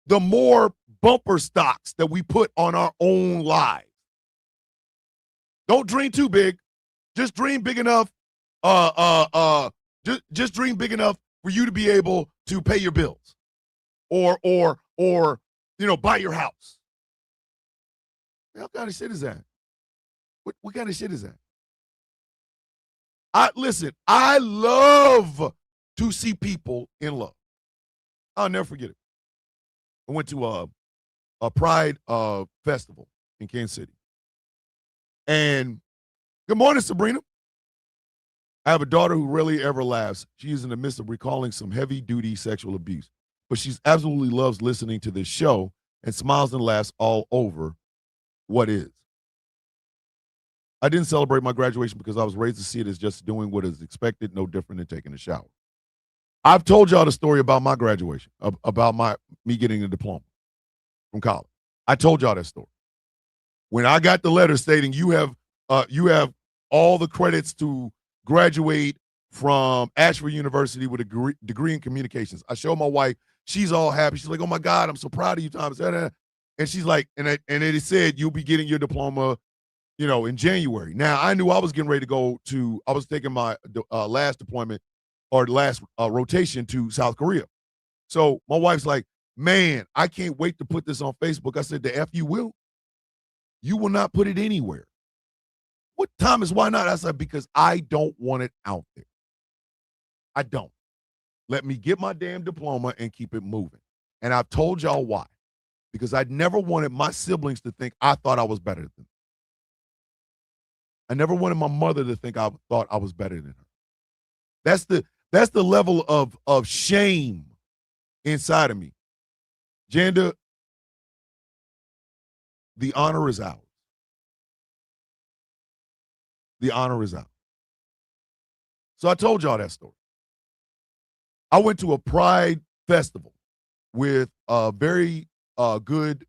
the more bumper stocks that we put on our own lives. Don't dream too big. Just dream big enough. Just dream big enough for you to be able to pay your bills, or buy your house. What kind of shit is that? What kind of shit is that? I love to see people in love. I'll never forget it. I went to a Pride festival in Kansas City. And good morning, Sabrina. I have a daughter who rarely ever laughs. She is in the midst of recalling some heavy-duty sexual abuse, but she absolutely loves listening to this show and smiles and laughs all over what is. I didn't celebrate my graduation because I was raised to see it as just doing what is expected, no different than taking a shower. I've told y'all the story about my graduation, about me getting a diploma from college. I told y'all that story. When I got the letter stating you have all the credits to graduate from Ashford University with a degree in communications, I showed my wife. She's all happy. She's like, "Oh my God, I'm so proud of you, Thomas." And she's like, and it said you'll be getting your diploma, in January. Now I knew I was getting ready to go to. I was taking my last deployment or last rotation to South Korea. So my wife's like, "Man, I can't wait to put this on Facebook." I said, "The F you will. You will not put it anywhere." "What, Thomas, why not?" I said, "Because I don't want it out there. I don't. Let me get my damn diploma and keep it moving." And I've told y'all why. Because I never wanted my siblings to think I thought I was better than them. I never wanted my mother to think I thought I was better than her. That's the level of shame inside of me. Janda, the honor is ours. The honor is out. So I told y'all that story. I went to a Pride festival with a very good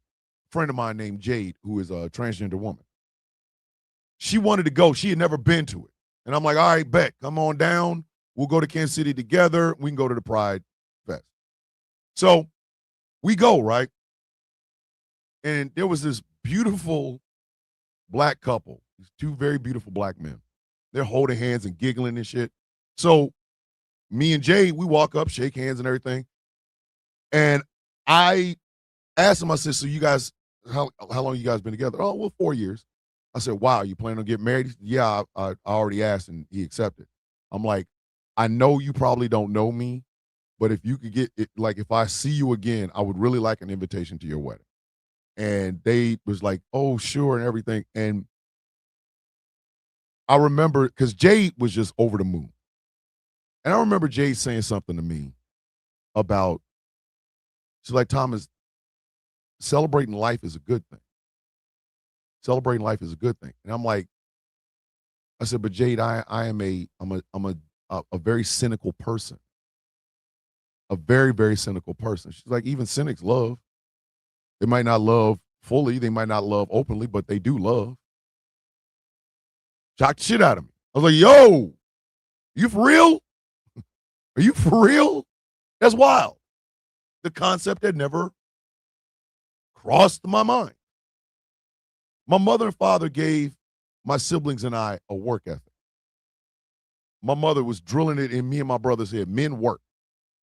friend of mine named Jade, who is a transgender woman. She wanted to go. She had never been to it. And I'm like, "All right, bet. Come on down. We'll go to Kansas City together. We can go to the Pride Fest." So we go, right? And there was this beautiful black couple, these two very beautiful black men. They're holding hands and giggling and shit. So me and Jay, we walk up, shake hands and everything. And I asked him, I said, "So you guys, how long you guys been together?" "Oh, well, 4 years." I said, "Wow, you planning on getting married?" He said, "Yeah, I already asked and he accepted." I'm like, "I know you probably don't know me, but if you could get it, like if I see you again, I would really like an invitation to your wedding." And they was like, "Oh, sure," and everything. And I remember, because Jade was just over the moon. And I remember Jade saying something to me about, she's like, "Thomas, celebrating life is a good thing. Celebrating life is a good thing." And I'm like, I said, "But Jade, I'm a very cynical person. A very, very cynical person." She's like, "Even cynics love. They might not love fully, they might not love openly, but they do love." Shocked the shit out of me. I was like, "Yo, you for real? Are you for real?" That's wild. The concept had never crossed my mind. My mother and father gave my siblings and I a work ethic. My mother was drilling it in me and my brother's head. Men work.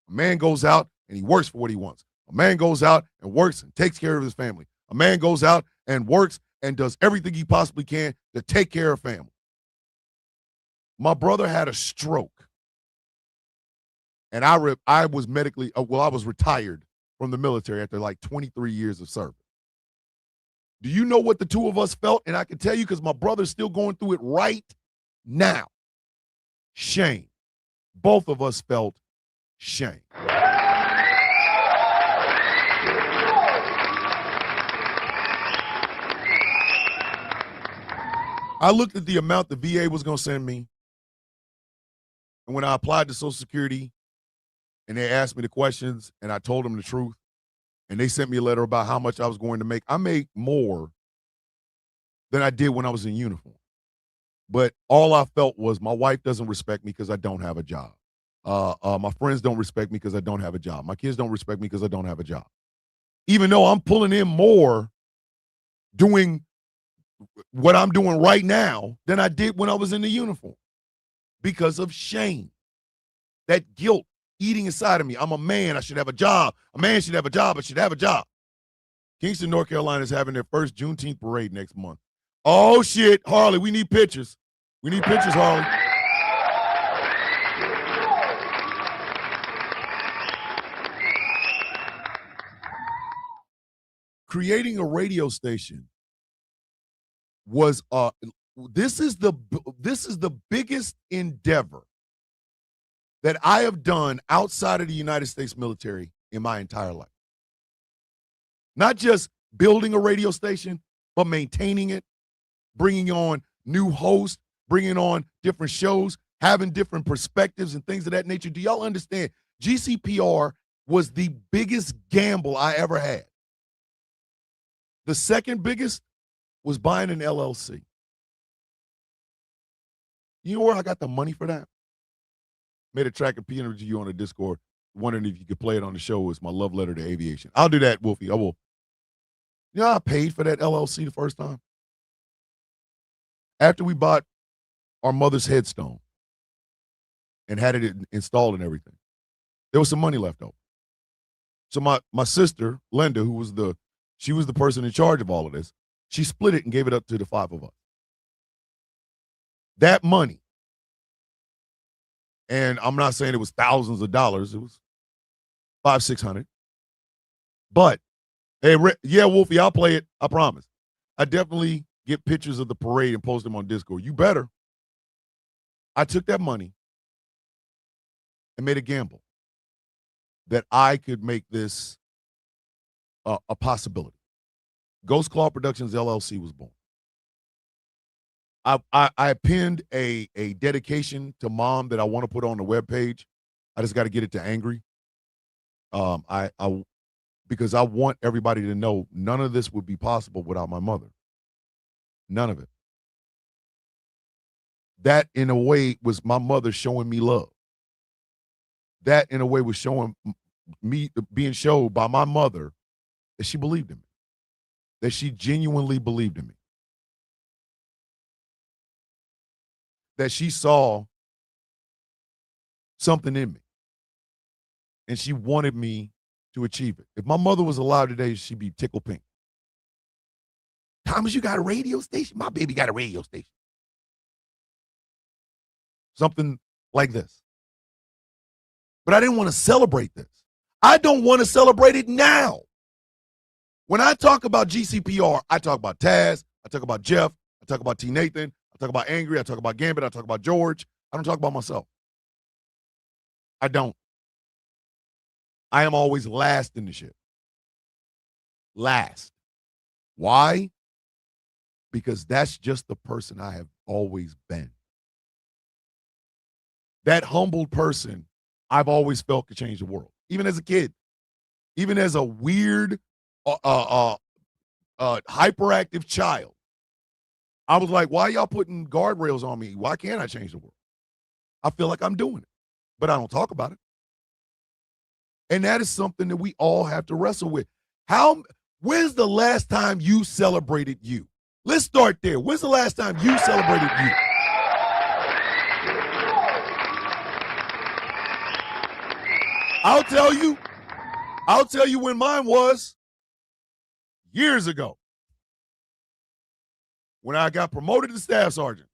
A man goes out and he works for what he wants. A man goes out and works and takes care of his family. A man goes out and works and does everything he possibly can to take care of family. My brother had a stroke. And I was I was retired from the military after like 23 years of service. Do you know what the two of us felt? And I can tell you because my brother's still going through it right now. Shame. Both of us felt shame. I looked at the amount the VA was going to send me. And when I applied to Social Security and they asked me the questions and I told them the truth and they sent me a letter about how much I was going to make, I make more than I did when I was in uniform. But all I felt was my wife doesn't respect me because I don't have a job. My friends don't respect me because I don't have a job. My kids don't respect me because I don't have a job. Even though I'm pulling in more doing what I'm doing right now than I did when I was in the uniform because of shame. That guilt eating inside of me. I'm a man. I should have a job. A man should have a job. I should have a job. Kingston, North Carolina is having their first Juneteenth parade next month. Oh, shit. Harley, we need pictures. We need pictures, Harley. Creating a radio station was this is the biggest endeavor that I have done outside of the United States military in my entire life. Not just building a radio station, but maintaining it, bringing on new hosts, bringing on different shows, having different perspectives and things of that nature. Do y'all understand? GCPR was the biggest gamble I ever had. The second biggest was buying an LLC. You know where I got the money for that? Made a track of piano to you on the Discord, wondering if you could play it on the show. It's my love letter to aviation. I'll do that, Wolfie. I will. You know how I paid for that LLC the first time? After we bought our mother's headstone and had it installed and everything, there was some money left over. So my sister, Linda, she was the person in charge of all of this, she split it and gave it up to the five of us. That money, and I'm not saying it was thousands of dollars, it was $500-600. But hey, yeah, Wolfie, I'll play it. I promise. I definitely get pictures of the parade and post them on Discord. You better. I took that money and made a gamble that I could make this a possibility. Ghost Claw Productions LLC was born. I pinned a dedication to Mom that I want to put on the webpage. I just got to get it to Angry. Because I want everybody to know none of this would be possible without my mother. None of it. That, in a way, was my mother showing me love. That, in a way, was showing me, being showed by my mother that she believed in me, that she genuinely believed in me, that she saw something in me, and she wanted me to achieve it. If my mother was alive today, she'd be tickled pink. Thomas, you got a radio station? My baby got a radio station. Something like this. But I didn't want to celebrate this. I don't want to celebrate it now. When I talk about GCPR, I talk about Taz, I talk about Jeff, I talk about T. Nathan, I talk about Angry, I talk about Gambit, I talk about George. I don't talk about myself. I don't. I am always last in the ship. Last. Why? Because that's just the person I have always been. That humbled person I've always felt could change the world. Even as a kid. Even as a weird, hyperactive child. I was like, why y'all putting guardrails on me? Why can't I change the world? I feel like I'm doing it, but I don't talk about it. And that is something that we all have to wrestle with. When's the last time you celebrated you? Let's start there. When's the last time you celebrated you? I'll tell you when mine was years ago. When I got promoted to staff sergeant.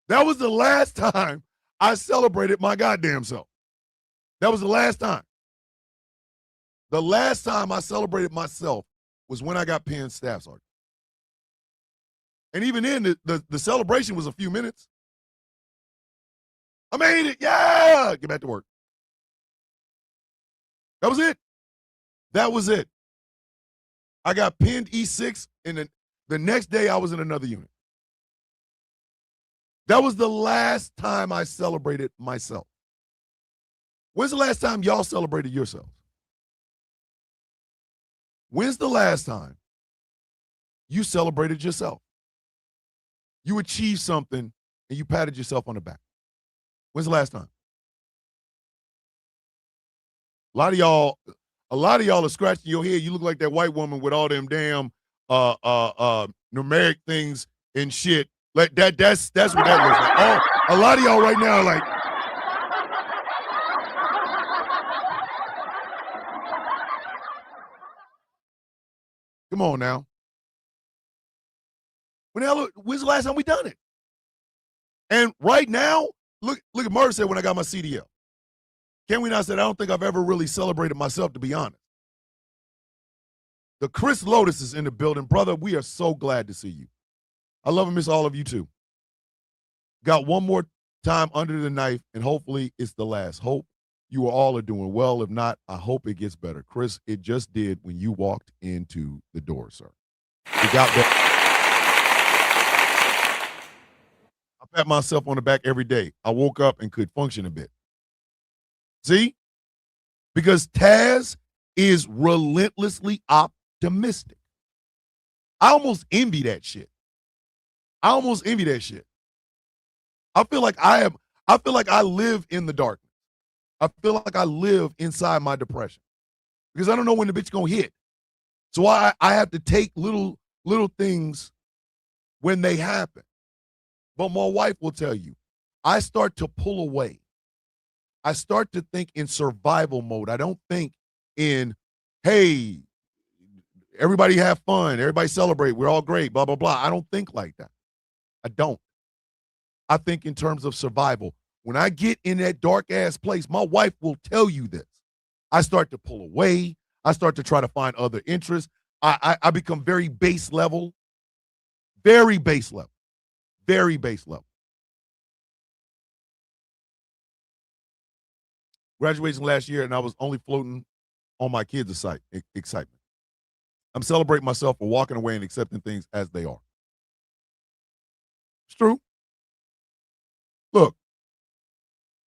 That was the last time I celebrated my goddamn self. That was the last time. The last time I celebrated myself was when I got pinned staff sergeant. And even then, the celebration was a few minutes. I made it. Yeah. Get back to work. That was it. That was it. I got pinned E6, and the next day I was in another unit. That was the last time I celebrated myself. When's the last time y'all celebrated yourselves? When's the last time you celebrated yourself? You achieved something and you patted yourself on the back. When's the last time? A lot of y'all are scratching your head. You look like that white woman with all them damn numeric things and shit. Like that's what that looks like. Oh, a lot of y'all right now are like, come on now. When's the last time we done it? And right now, look at Murray said when I got my CDL. Can we not say I don't think I've ever really celebrated myself, to be honest. The Chris Lotus is in the building. Brother, we are so glad to see you. I love and miss all of you too. Got one more time under the knife, and hopefully it's the last. Hope you all are doing well. If not, I hope it gets better. Chris, it just did when you walked into the door, sir. It got better. I pat myself on the back every day. I woke up and could function a bit. See? Because Taz is relentlessly optimistic. I almost envy that shit. I feel like I live in the darkness. I feel like I live inside my depression because I don't know when the bitch gonna hit. So I have to take little things when they happen. But my wife will tell you, I start to pull away. I start to think in survival mode. I don't think in, hey, everybody have fun, everybody celebrate, we're all great, blah, blah, blah. I don't think like that. I don't. I think in terms of survival. When I get in that dark ass place, my wife will tell you this. I start to pull away. I start to try to find other interests. I become very base level. Very base level. Very base level. Graduation last year, and I was only floating on my kids' excitement. I'm celebrating myself for walking away and accepting things as they are. It's true. Look,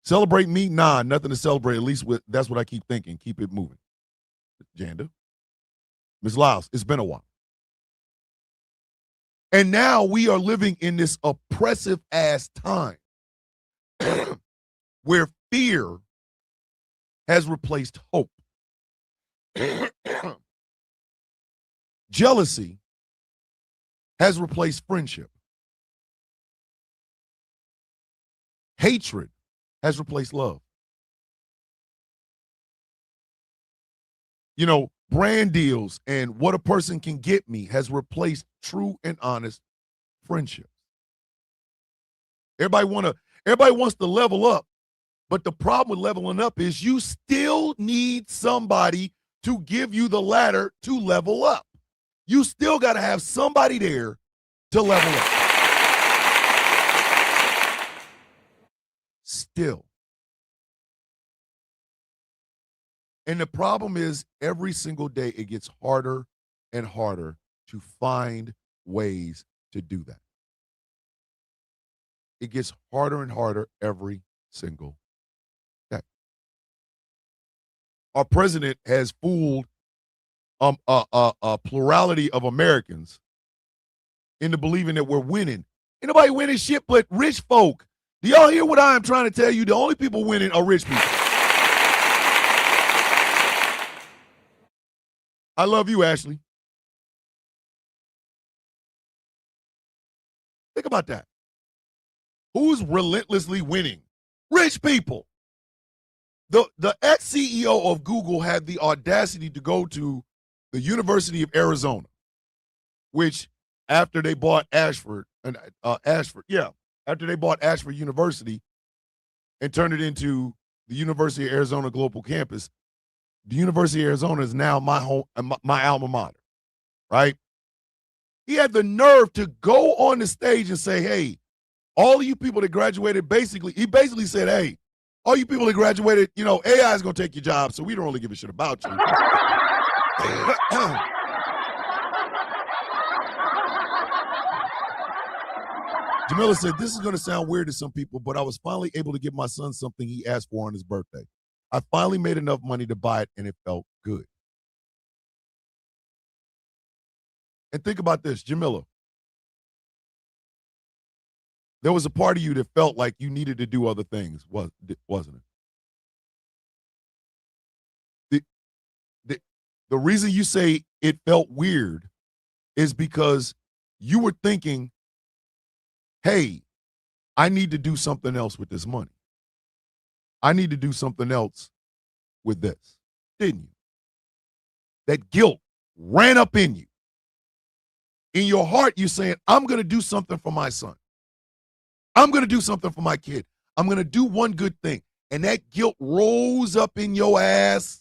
celebrate me? Nah, nothing to celebrate. At least that's what I keep thinking. Keep it moving. Janda. Ms. Lyles, it's been a while. And now we are living in this oppressive ass time where fear has replaced hope. Jealousy has replaced friendship. Hatred has replaced love. You know, brand deals and what a person can get me has replaced true and honest friendships. Everybody wants to level up, but the problem with leveling up is you still need somebody to give you the ladder to level up. You still got to have somebody there to level up. Still. And the problem is every single day it gets harder and harder to find ways to do that. It gets harder and harder every single day. Our president has fooled a plurality of Americans into believing that we're winning. Ain't nobody winning shit but rich folk. Do y'all hear what I am trying to tell you? The only people winning are rich people. I love you, Ashley. Think about that. Who's relentlessly winning? Rich people. The ex-CEO of Google had the audacity to go to the University of Arizona, which after they bought Ashford University and turned it into the University of Arizona Global Campus, the University of Arizona is now my alma mater, right? He had the nerve to go on the stage and say, hey, all of you people that graduated, he basically said, hey, all you people that graduated, AI is going to take your job, so we don't really give a shit about you. Jamila said, this is going to sound weird to some people, but I was finally able to give my son something he asked for on his birthday. I finally made enough money to buy it, and it felt good. And think about this, Jamila. There was a part of you that felt like you needed to do other things, wasn't it? The reason you say it felt weird is because you were thinking, hey, I need to do something else with this money. I need to do something else with this, didn't you? That guilt ran up in you. In your heart, you're saying, I'm going to do something for my son. I'm going to do something for my kid. I'm going to do one good thing. And that guilt rose up in your ass.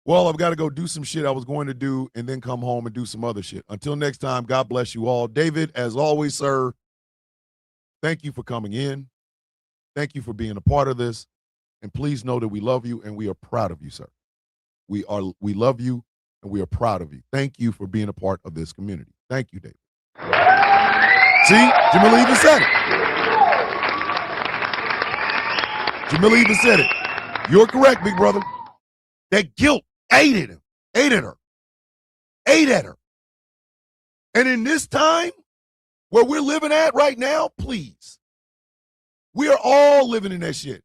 Well, I've got to go do some shit I was going to do and then come home and do some other shit. Until next time, God bless you all. David, as always, sir, thank you for coming in. Thank you for being a part of this. And please know that we love you and we are proud of you, sir. We love you and we are proud of you. Thank you for being a part of this community. Thank you, David. See, Jamila even said it. Jamila even said it. You're correct, big brother. That guilt ate at him, ate at her, ate at her. And in this time where we're living at right now, please, we are all living in that shit.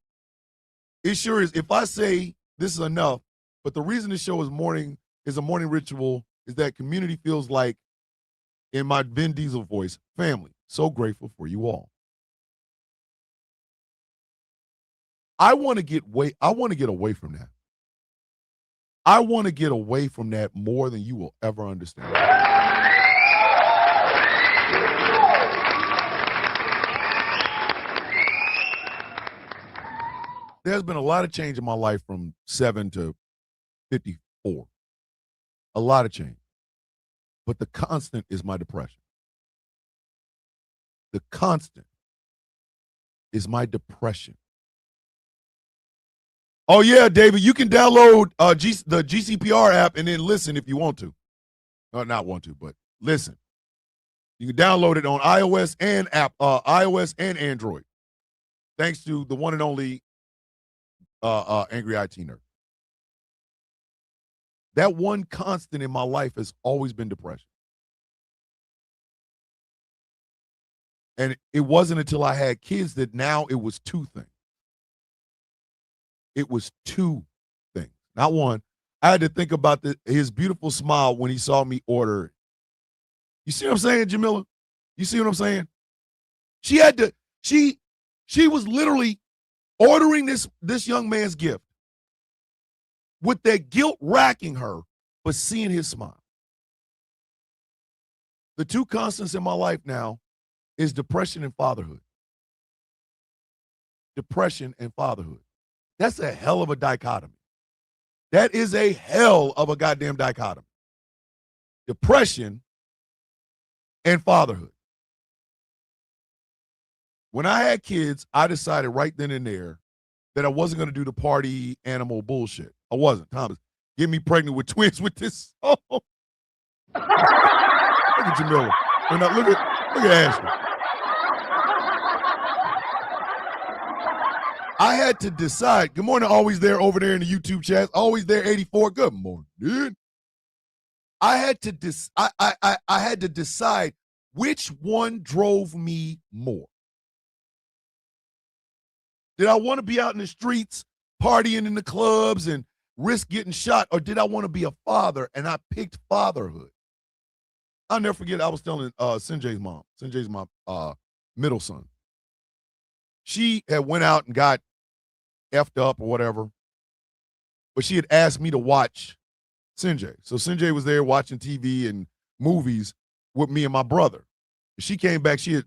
It sure is. If I say this is enough, but the reason this show is a morning ritual is that community feels like, in my Vin Diesel voice, family. So grateful for you all. I want to get away from that. I want to get away from that more than you will ever understand. There's been a lot of change in my life from 7 to 54. A lot of change. But the constant is my depression. The constant is my depression. Oh, yeah, David, you can download the GCPR app and then listen if you want to. No, not want to, but listen. You can download it on iOS and Android. Thanks to the one and only Angry IT Nerd. That one constant in my life has always been depression. And it wasn't until I had kids that now it was two things. It was two things, not one. I had to think about his beautiful smile when he saw me order. You see what I'm saying, Jamila? You see what I'm saying? She was literally ordering this young man's gift with that guilt racking her, but seeing his smile. The two constants in my life now is depression and fatherhood. Depression and fatherhood. That's a hell of a dichotomy. That is a hell of a goddamn dichotomy. Depression and fatherhood. When I had kids, I decided right then and there that I wasn't going to do the party animal bullshit. I wasn't. Thomas, get me pregnant with twins with this. Oh. Look at Jamila. And now look at Ashley. I had to decide. Good morning, always there over there in the YouTube chat. Always there, 84. Good morning, dude. I had to decide which one drove me more. Did I want to be out in the streets, partying in the clubs and risk getting shot, or did I want to be a father? And I picked fatherhood. I'll never forget, I was telling Sinjay's mom, middle son. She had went out and got effed up or whatever, but she had asked me to watch Sinjay. So Sinjay was there watching TV and movies with me and my brother. She came back. She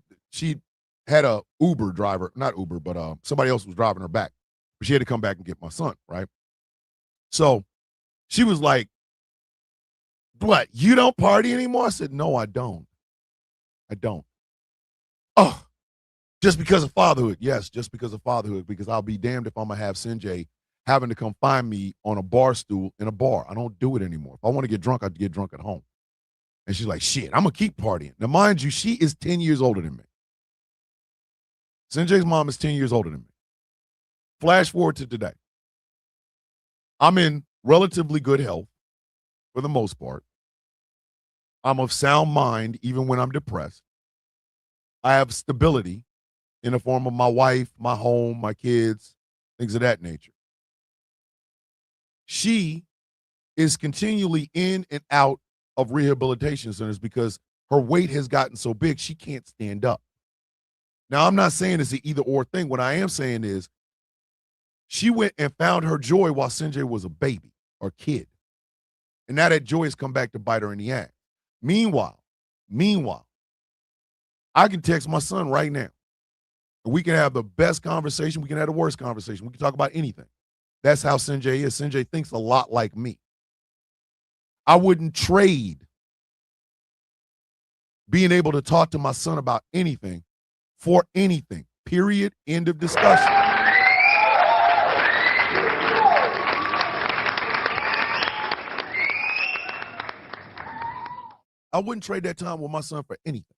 had a Uber driver, not Uber, but somebody else was driving her back. But she had to come back and get my son, right? So she was like, "What? You don't party anymore?" I said, "No, I don't. I don't." Oh. Just because of fatherhood. Yes, just because of fatherhood, because I'll be damned if I'm going to have Sinjay having to come find me on a bar stool in a bar. I don't do it anymore. If I want to get drunk, I'd get drunk at home. And she's like, shit, I'm going to keep partying. Now, mind you, she is 10 years older than me. Sinjay's mom is 10 years older than me. Flash forward to today. I'm in relatively good health for the most part. I'm of sound mind even when I'm depressed. I have stability in the form of my wife, my home, my kids, things of that nature. She is continually in and out of rehabilitation centers because her weight has gotten so big she can't stand up. Now, I'm not saying it's an either or thing. What I am saying is she went and found her joy while Sinjay was a baby or kid. And now that joy has come back to bite her in the ass. Meanwhile, I can text my son right now. We can have the best conversation. We can have the worst conversation. We can talk about anything. That's how Sinjay is. Sinjay thinks a lot like me. I wouldn't trade being able to talk to my son about anything for anything. Period. End of discussion. I wouldn't trade that time with my son for anything.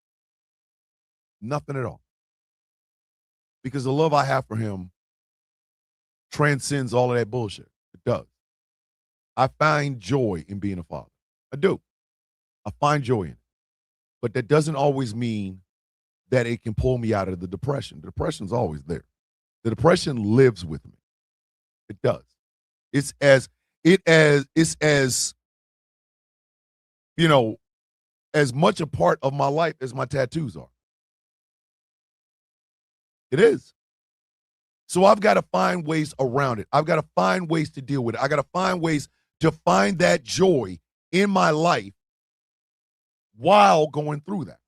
Nothing at all. Because the love I have for him transcends all of that bullshit. It does. I find joy in being a father. I do. I find joy in it. But that doesn't always mean that it can pull me out of the depression. The depression's always there. The depression lives with me. It does. It's as you know, as much a part of my life as my tattoos are. It is. So I've got to find ways around it. I've got to find ways to deal with it. I got to find ways to find that joy in my life while going through that.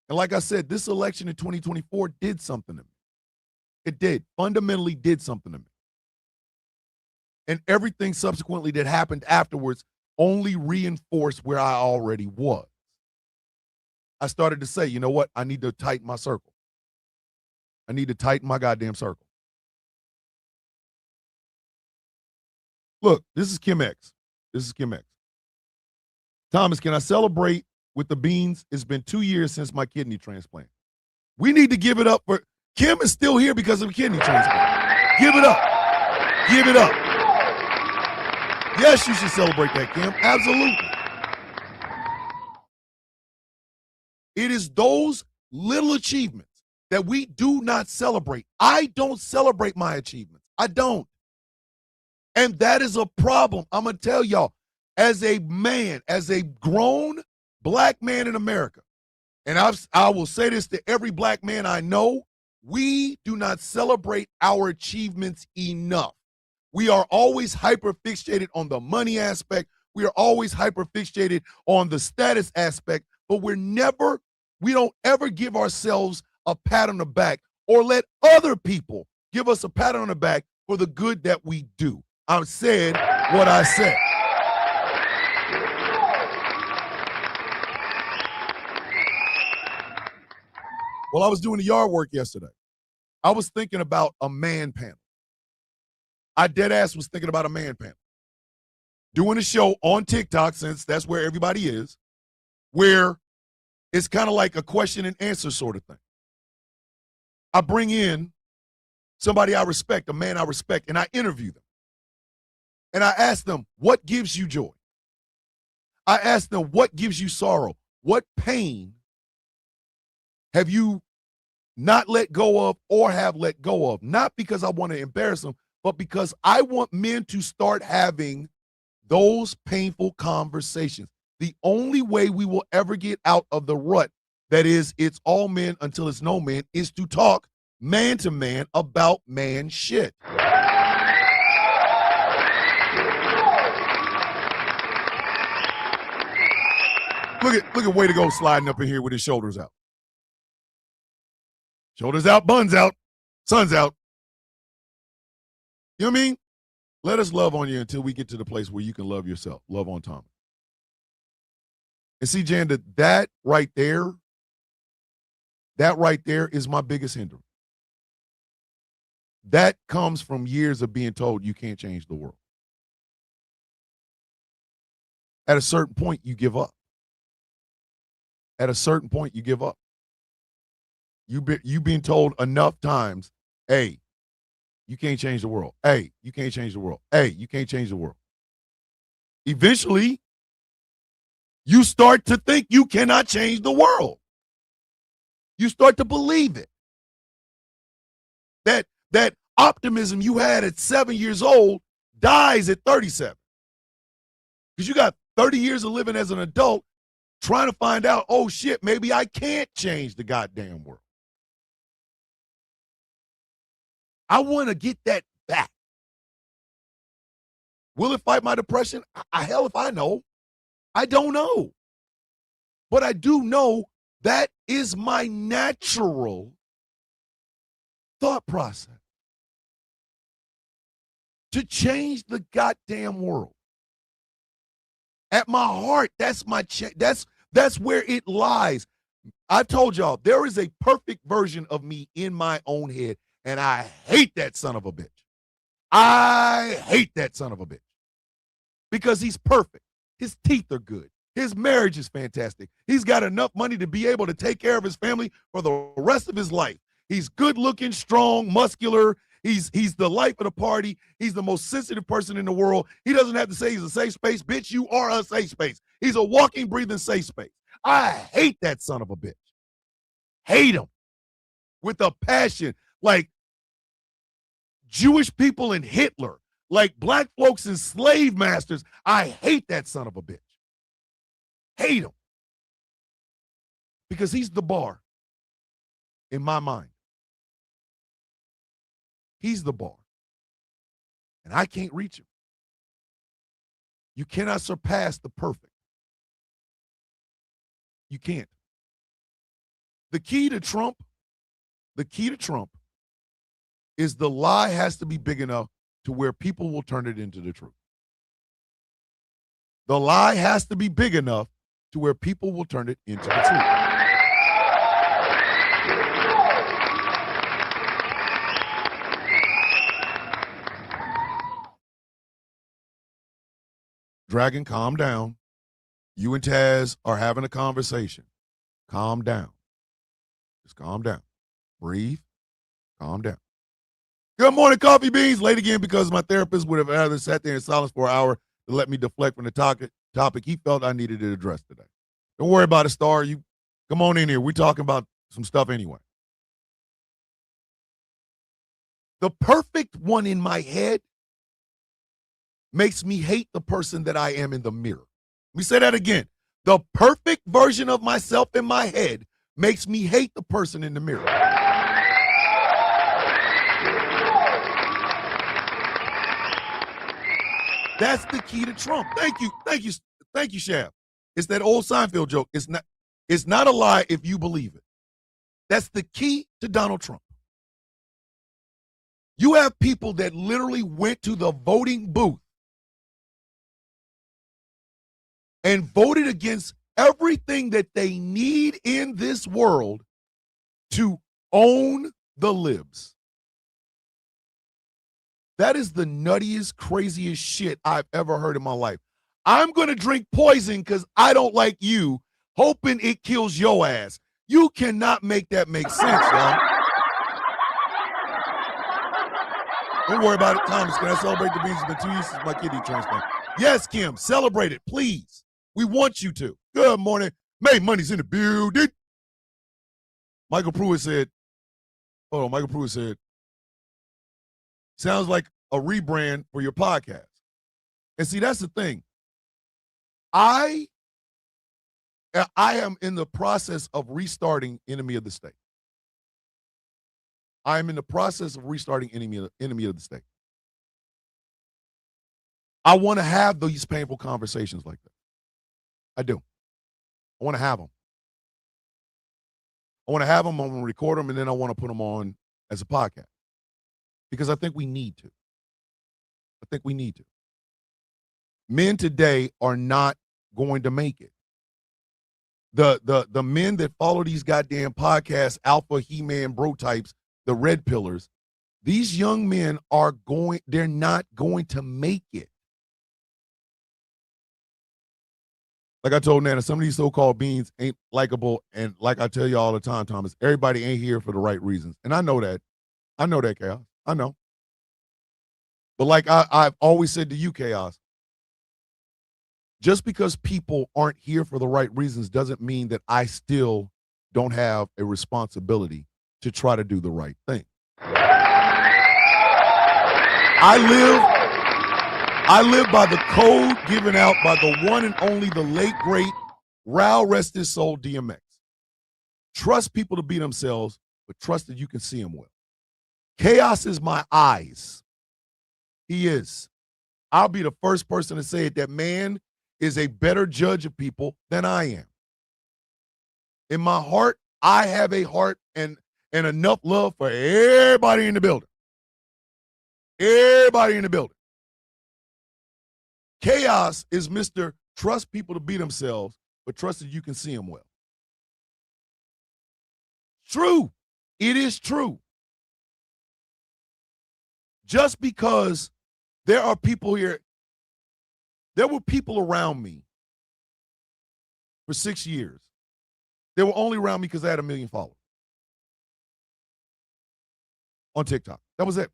And like I said, this election in 2024 did something to me. It did. Fundamentally did something to me. And everything subsequently that happened afterwards only reinforced where I already was. I started to say, you know what? I need to tighten my circle. I need to tighten my goddamn circle. Look, this is Kim X. This is Kim X. Thomas, can I celebrate with the beans? It's been 2 years since my kidney transplant. We need to give it up for Kim is still here because of a kidney transplant. Give it up. Give it up. Yes, you should celebrate that, Kim. Absolutely. It is those little achievements that we do not celebrate. I don't celebrate my achievements. I don't. And that is a problem. I'm going to tell y'all, as a man, as a grown black man in America, and I will say this to every black man I know, we do not celebrate our achievements enough. We are always hyper-fixated on the money aspect. We are always hyper-fixated on the status aspect, but we don't ever give ourselves a pat on the back or let other people give us a pat on the back for the good that we do. I said what I said. Well, I was doing the yard work yesterday. I was thinking about a man panel. I dead ass was thinking about a man panel. Doing a show on TikTok, since that's where everybody is, where it's kind of like a question and answer sort of thing. I bring in somebody I respect, a man I respect, and I interview them. And I ask them, what gives you joy? I ask them, what gives you sorrow? What pain have you not let go of or have let go of? Not because I want to embarrass them, but because I want men to start having those painful conversations. The only way we will ever get out of the rut that is it's all men until it's no man is to talk man to man about man shit. Look at Way to Go sliding up in here with his shoulders out. Shoulders out, buns out, sun's out. You know what I mean? Let us love on you until we get to the place where you can love yourself. Love on Tom. And see, Janda, that right there is my biggest hindrance. That comes from years of being told you can't change the world. At a certain point, you give up. At a certain point, you give up. You've been told enough times, hey, you can't change the world. Hey, you can't change the world. Hey, you can't change the world. Eventually, you start to think you cannot change the world. You start to believe it. That optimism you had at 7 years old dies at 37. Because you got 30 years of living as an adult trying to find out, oh shit, maybe I can't change the goddamn world. I want to get that back. Will it fight my depression? Hell if I know. I don't know. But I do know that is my natural thought process. To change the goddamn world. At my heart, that's that's where it lies. I told y'all, there is a perfect version of me in my own head, and I hate that son of a bitch. I hate that son of a bitch. Because he's perfect. His teeth are good. His marriage is fantastic. He's got enough money to be able to take care of his family for the rest of his life. He's good looking, strong, muscular. He's the life of the party. He's the most sensitive person in the world. He doesn't have to say he's a safe space. Bitch, you are a safe space. He's a walking, breathing safe space. I hate that son of a bitch. Hate him with a passion, like Jewish people and Hitler, like black folks and slave masters. I hate that son of a bitch. Hate him. Because he's the bar in my mind. He's the bar. And I can't reach him. You cannot surpass the perfect. You can't. The key to Trump is the lie has to be big enough to where people will turn it into the truth. The lie has to be big enough to where people will turn it into the truth. Dragon, calm down. You and Taz are having a conversation. Calm down. Just calm down. Breathe. Calm down. Good morning, Coffee Beans. Late again because my therapist would have rather sat there in silence for an hour to let me deflect from the topic he felt I needed to address today. Don't worry about it, Star. You come on in here. We're talking about some stuff anyway. The perfect one in my head makes me hate the person that I am in the mirror. Let me say that again. The perfect version of myself in my head makes me hate the person in the mirror. That's the key to Trump. Thank you, Shaft. It's that old Seinfeld joke. It's not a lie if you believe it. That's the key to Donald Trump. You have people that literally went to the voting booth and voted against everything that they need in this world to own the libs. That is the nuttiest, craziest shit I've ever heard in my life. I'm going to drink poison because I don't like you, hoping it kills your ass. You cannot make that make sense, y'all. Don't worry about it, Thomas. Can I celebrate the beans? It's been 2 years since my kidney transplant. Yes, Kim, celebrate it, please. We want you to. Good morning. May Money's in the building. Michael Pruitt said, sounds like a rebrand for your podcast. And see, that's the thing. I am in the process of restarting Enemy of the State. I am in the process of restarting Enemy of the State. I want to have these painful conversations like that. I do. I want to have them. I want to have them, I want to record them, and then I want to put them on as a podcast. Because I think we need to. Men today are not going to make it. The men that follow these goddamn podcasts, alpha, He-Man, bro types, the red pillars, these young men they're not going to make it. Like I told Nana, some of these so-called beings ain't likable. And like I tell you all the time, Thomas, everybody ain't here for the right reasons. And I know that. I know that, Chaos. I know. But like I've always said to you, Chaos, just because people aren't here for the right reasons doesn't mean that I still don't have a responsibility to try to do the right thing. I live by the code given out by the one and only, the late, great, Raul rest his soul, DMX. Trust people to be themselves, but trust that you can see them well. Chaos is my eyes. He is. I'll be the first person to say it. That man is a better judge of people than I am. In my heart, I have a heart and enough love for everybody in the building. Everybody in the building. Chaos is Mr. Trust people to be themselves, but trust that you can see them well. True. It is true. Just because there are people here, there were people around me for 6 years. They were only around me because I had 1 million followers on TikTok. That was it.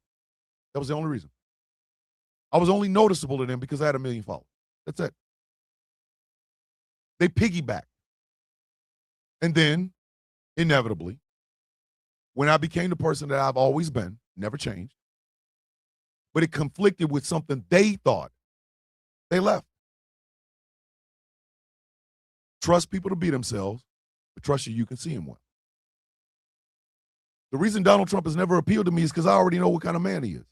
That was the only reason. I was only noticeable to them because I had 1 million followers. That's it. They piggybacked. And then, inevitably, when I became the person that I've always been, never changed, but it conflicted with something they thought, they left. Trust people to be themselves, but trust you can see them well. The reason Donald Trump has never appealed to me is because I already know what kind of man he is.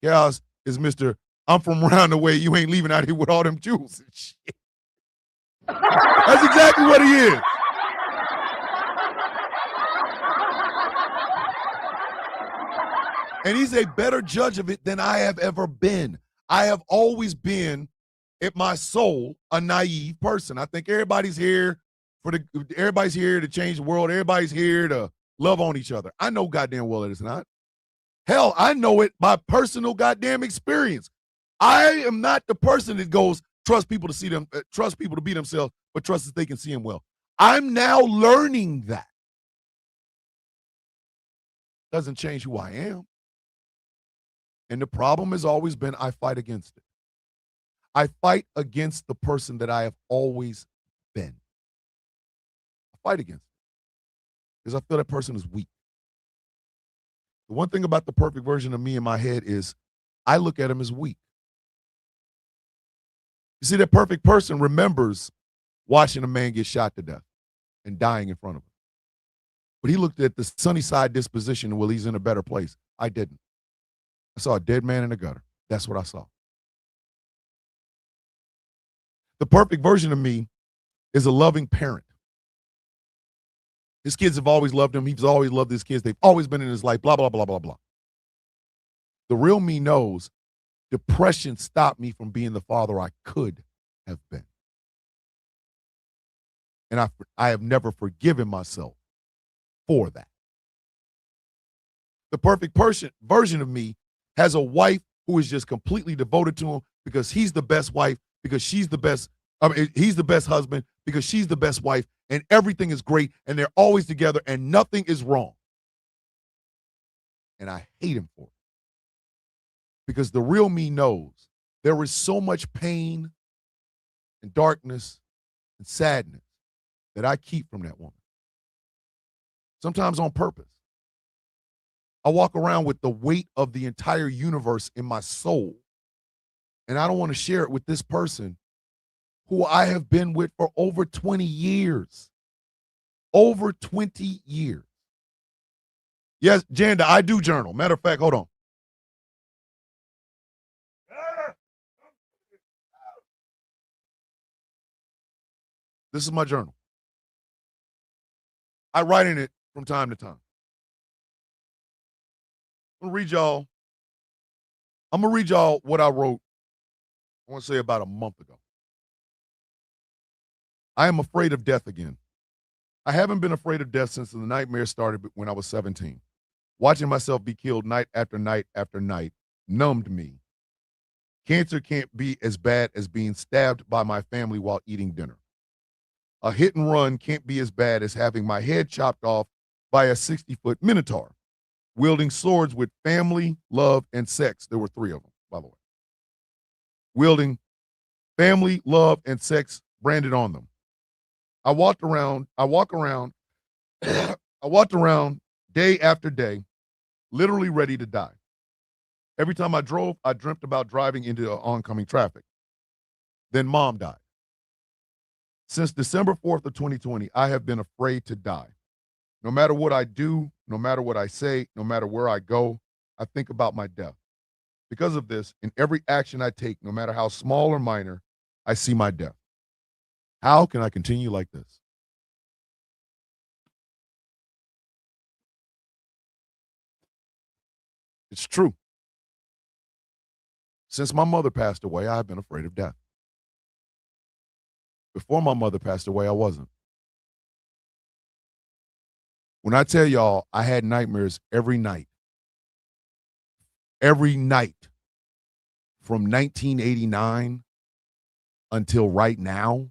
Chaos is Mr. I'm from around the way, you ain't leaving out here with all them jewels and shit. That's exactly what he is. And he's a better judge of it than I have ever been. I have always been, at my soul, a naive person. I think everybody's here to change the world. Everybody's here to love on each other. I know goddamn well it is not. Hell, I know it by personal goddamn experience. I am not the person that goes, trust people to be themselves, but trust that they can see them well. I'm now learning that. Doesn't change who I am. And the problem has always been I fight against it. I fight against the person that I have always been. I fight against it because I feel that person is weak. The one thing about the perfect version of me in my head is I look at him as weak. You see, that perfect person remembers watching a man get shot to death and dying in front of him. But he looked at the sunny side disposition, well, he's in a better place. I didn't. I saw a dead man in the gutter. That's what I saw. The perfect version of me is a loving parent. His kids have always loved him. He's always loved his kids. They've always been in his life, blah, blah, blah, blah, blah. The real me knows depression stopped me from being the father I could have been. And I have never forgiven myself for that. The perfect version of me has a wife who is just completely devoted to him because he's the best wife, because she's the best, he's the best husband, because she's the best wife, and everything is great, and they're always together, and nothing is wrong. And I hate him for it. Because the real me knows there is so much pain and darkness and sadness that I keep from that woman. Sometimes on purpose. I walk around with the weight of the entire universe in my soul, and I don't want to share it with this person who I have been with for over 20 years. Over 20 years. Yes, Janda, I do journal. Matter of fact, hold on. This is my journal. I write in it from time to time. I'm going to read y'all what I wrote, I want to say about a month ago. I am afraid of death again. I haven't been afraid of death since the nightmare started when I was 17. Watching myself be killed night after night after night numbed me. Cancer can't be as bad as being stabbed by my family while eating dinner. A hit and run can't be as bad as having my head chopped off by a 60-foot minotaur, wielding swords with family, love, and sex. There were 3 of them, by the way. Wielding family, love, and sex branded on them. I walked around day after day, literally ready to die. Every time I drove, I dreamt about driving into oncoming traffic. Then mom died. Since December 4th of 2020, I have been afraid to die. No matter what I do, no matter what I say, no matter where I go, I think about my death. Because of this, in every action I take, no matter how small or minor, I see my death. How can I continue like this? It's true. Since my mother passed away, I've been afraid of death. Before my mother passed away, I wasn't. When I tell y'all I had nightmares every night from 1989 until right now,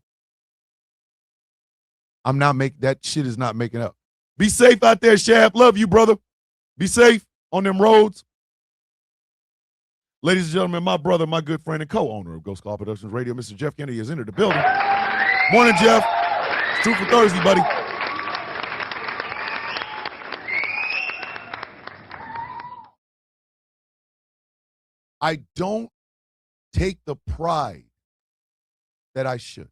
I'm not making, that shit is not making up. Be safe out there, Shab. Love you, brother. Be safe on them roads. Ladies and gentlemen, my brother, my good friend and co-owner of Ghost Call Productions Radio, Mr. Jeff Kennedy, has entered the building. Morning, Jeff. It's Truthful Thursday, buddy. I don't take the pride that I should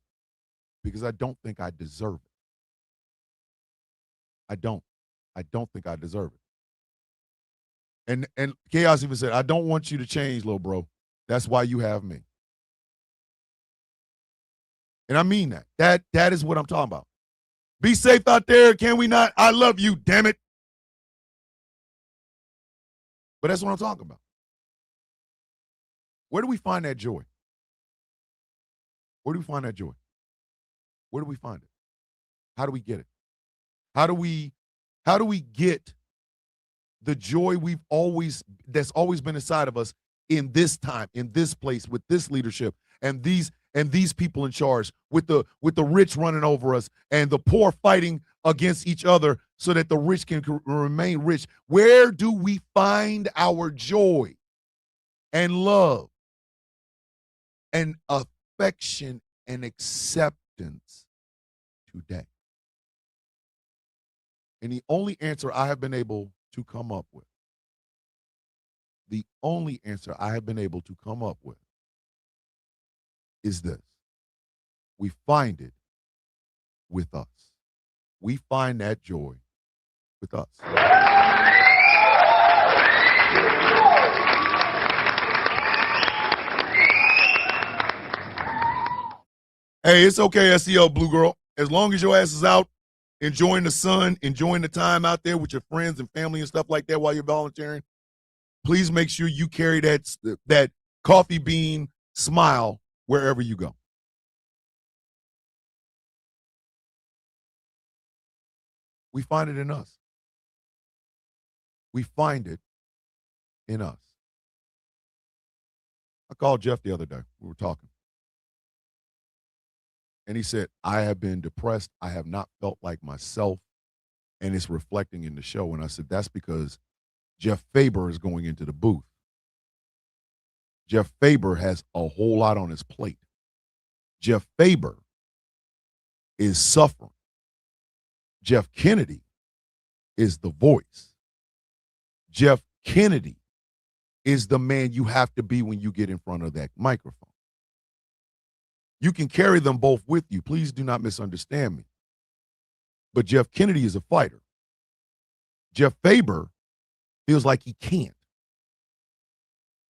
because I don't think I deserve it. I don't think I deserve it. And Chaos even said, I don't want you to change, little bro. That's why you have me. And I mean that. That is what I'm talking about. Be safe out there, can we not? I love you, damn it. But that's what I'm talking about. Where do we find that joy? Where do we find that joy? Where do we find it? How do we get it? How do we get the joy that's always been inside of us in this time, in this place, with this leadership, and these people in charge, with the rich running over us and the poor fighting against each other so that the rich can remain rich? Where do we find our joy and love and affection and acceptance today? And the only answer I have been able to come up with, is this. We find it with us. We find that joy with us. Hey, it's okay, SEL Blue Girl. As long as your ass is out enjoying the sun, enjoying the time out there with your friends and family and stuff like that while you're volunteering, please make sure you carry that coffee bean smile wherever you go. We find it in us. We find it in us. I called Jeff the other day. We were talking. And he said, I have been depressed. I have not felt like myself. And it's reflecting in the show. And I said, that's because Jeff Faber is going into the booth. Jeff Faber has a whole lot on his plate. Jeff Faber is suffering. Jeff Kennedy is the voice. Jeff Kennedy is the man you have to be when you get in front of that microphone. You can carry them both with you. Please do not misunderstand me. But Jeff Kennedy is a fighter. Jeff Faber feels like he can't.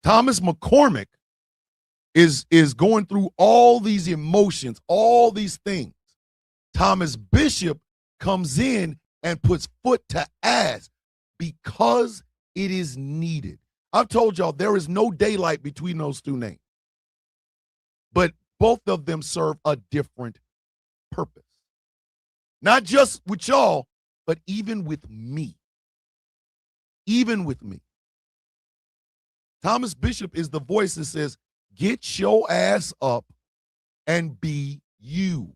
Thomas McCormick is going through all these emotions, all these things. Thomas Bishop comes in and puts foot to ass because it is needed. I've told y'all there is no daylight between those two names. But both of them serve a different purpose. Not just with y'all, but even with me. Even with me. Thomas Bishop is the voice that says, get your ass up and be you.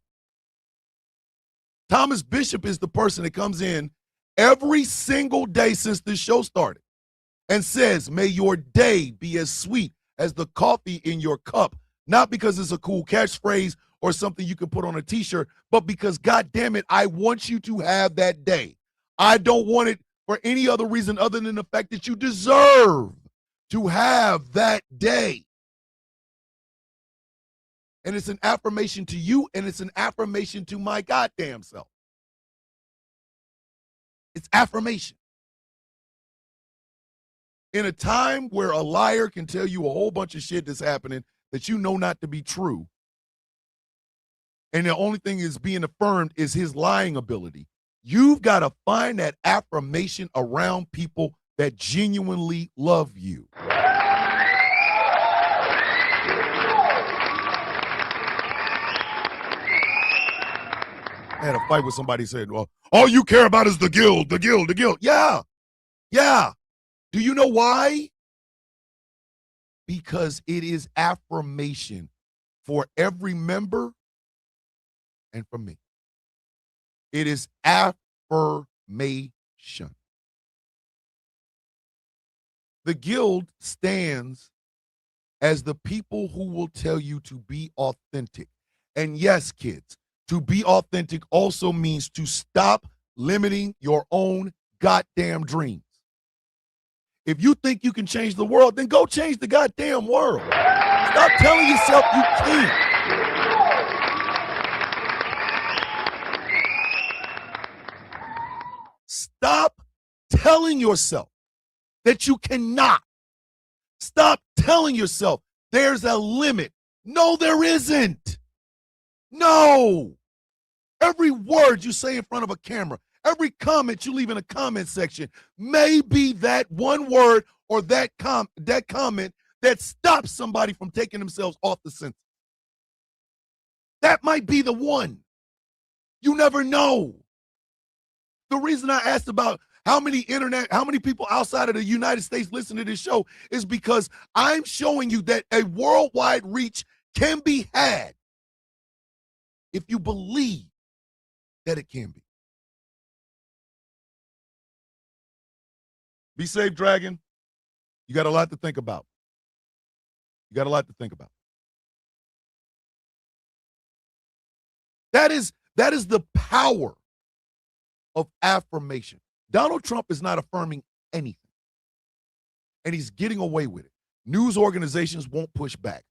Thomas Bishop is the person that comes in every single day since this show started and says, may your day be as sweet as the coffee in your cup. Not because it's a cool catchphrase or something you can put on a t-shirt, but because, God damn it, I want you to have that day. I don't want it for any other reason other than the fact that you deserve to have that day. And it's an affirmation to you, and it's an affirmation to my goddamn self. It's affirmation. In a time where a liar can tell you a whole bunch of shit that's happening that you know not to be true, and the only thing is being affirmed is his lying ability, you've got to find that affirmation around people that genuinely love you. I had a fight with somebody said, well, all you care about is the guild, the guild, the guild. Yeah. Yeah. Do you know why? Because it is affirmation for every member and for me. It is affirmation. The guild stands as the people who will tell you to be authentic. And yes, kids, to be authentic also means to stop limiting your own goddamn dreams. If you think you can change the world, then go change the goddamn world. Stop telling yourself you can't. Stop telling yourself that you cannot. Stop telling yourself there's a limit. No, there isn't. No. Every word you say in front of a camera, every comment you leave in a comment section may be that one word or that comment that stops somebody from taking themselves off the sentence. That might be the one. You never know. The reason I asked about how many people outside of the United States listen to this show is because I'm showing you that a worldwide reach can be had if you believe that it can be. Be safe, Dragon. You got a lot to think about. You got a lot to think about. That is the power of affirmation. Donald Trump is not affirming anything, and he's getting away with it. News organizations won't push back.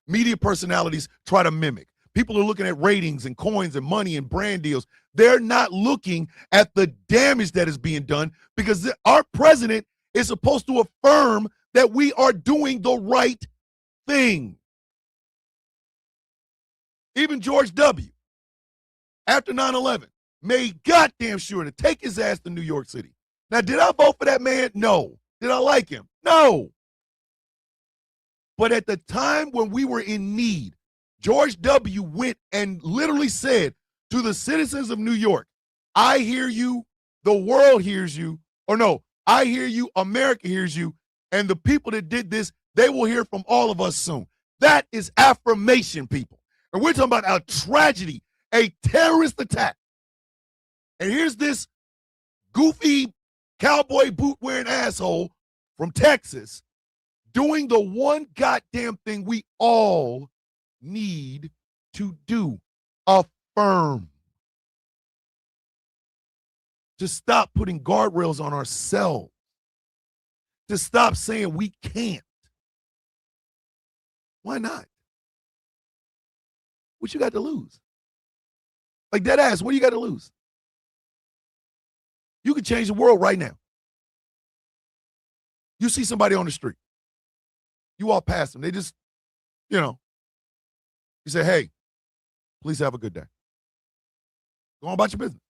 Media personalities try to mimic. People are looking at ratings and coins and money and brand deals. They're not looking at the damage that is being done because our president is supposed to affirm that we are doing the right thing. Even George W., after 9/11, made goddamn sure to take his ass to New York City. Now, did I vote for that man? No. Did I like him? No. But at the time when we were in need, George W. went and literally said to the citizens of New York, I hear you, the world hears you, or no, I hear you, America hears you, and the people that did this, they will hear from all of us soon. That is affirmation, people. And we're talking about a tragedy, a terrorist attack. And here's this goofy cowboy boot-wearing asshole from Texas doing the one goddamn thing we all need to do. Affirm. To stop putting guardrails on ourselves. To stop saying we can't. Why not? What you got to lose? Like dead ass, what do you got to lose? You can change the world right now. You see somebody on the street. You walk past them. They just, you say, hey, please have a good day. Go on about your business.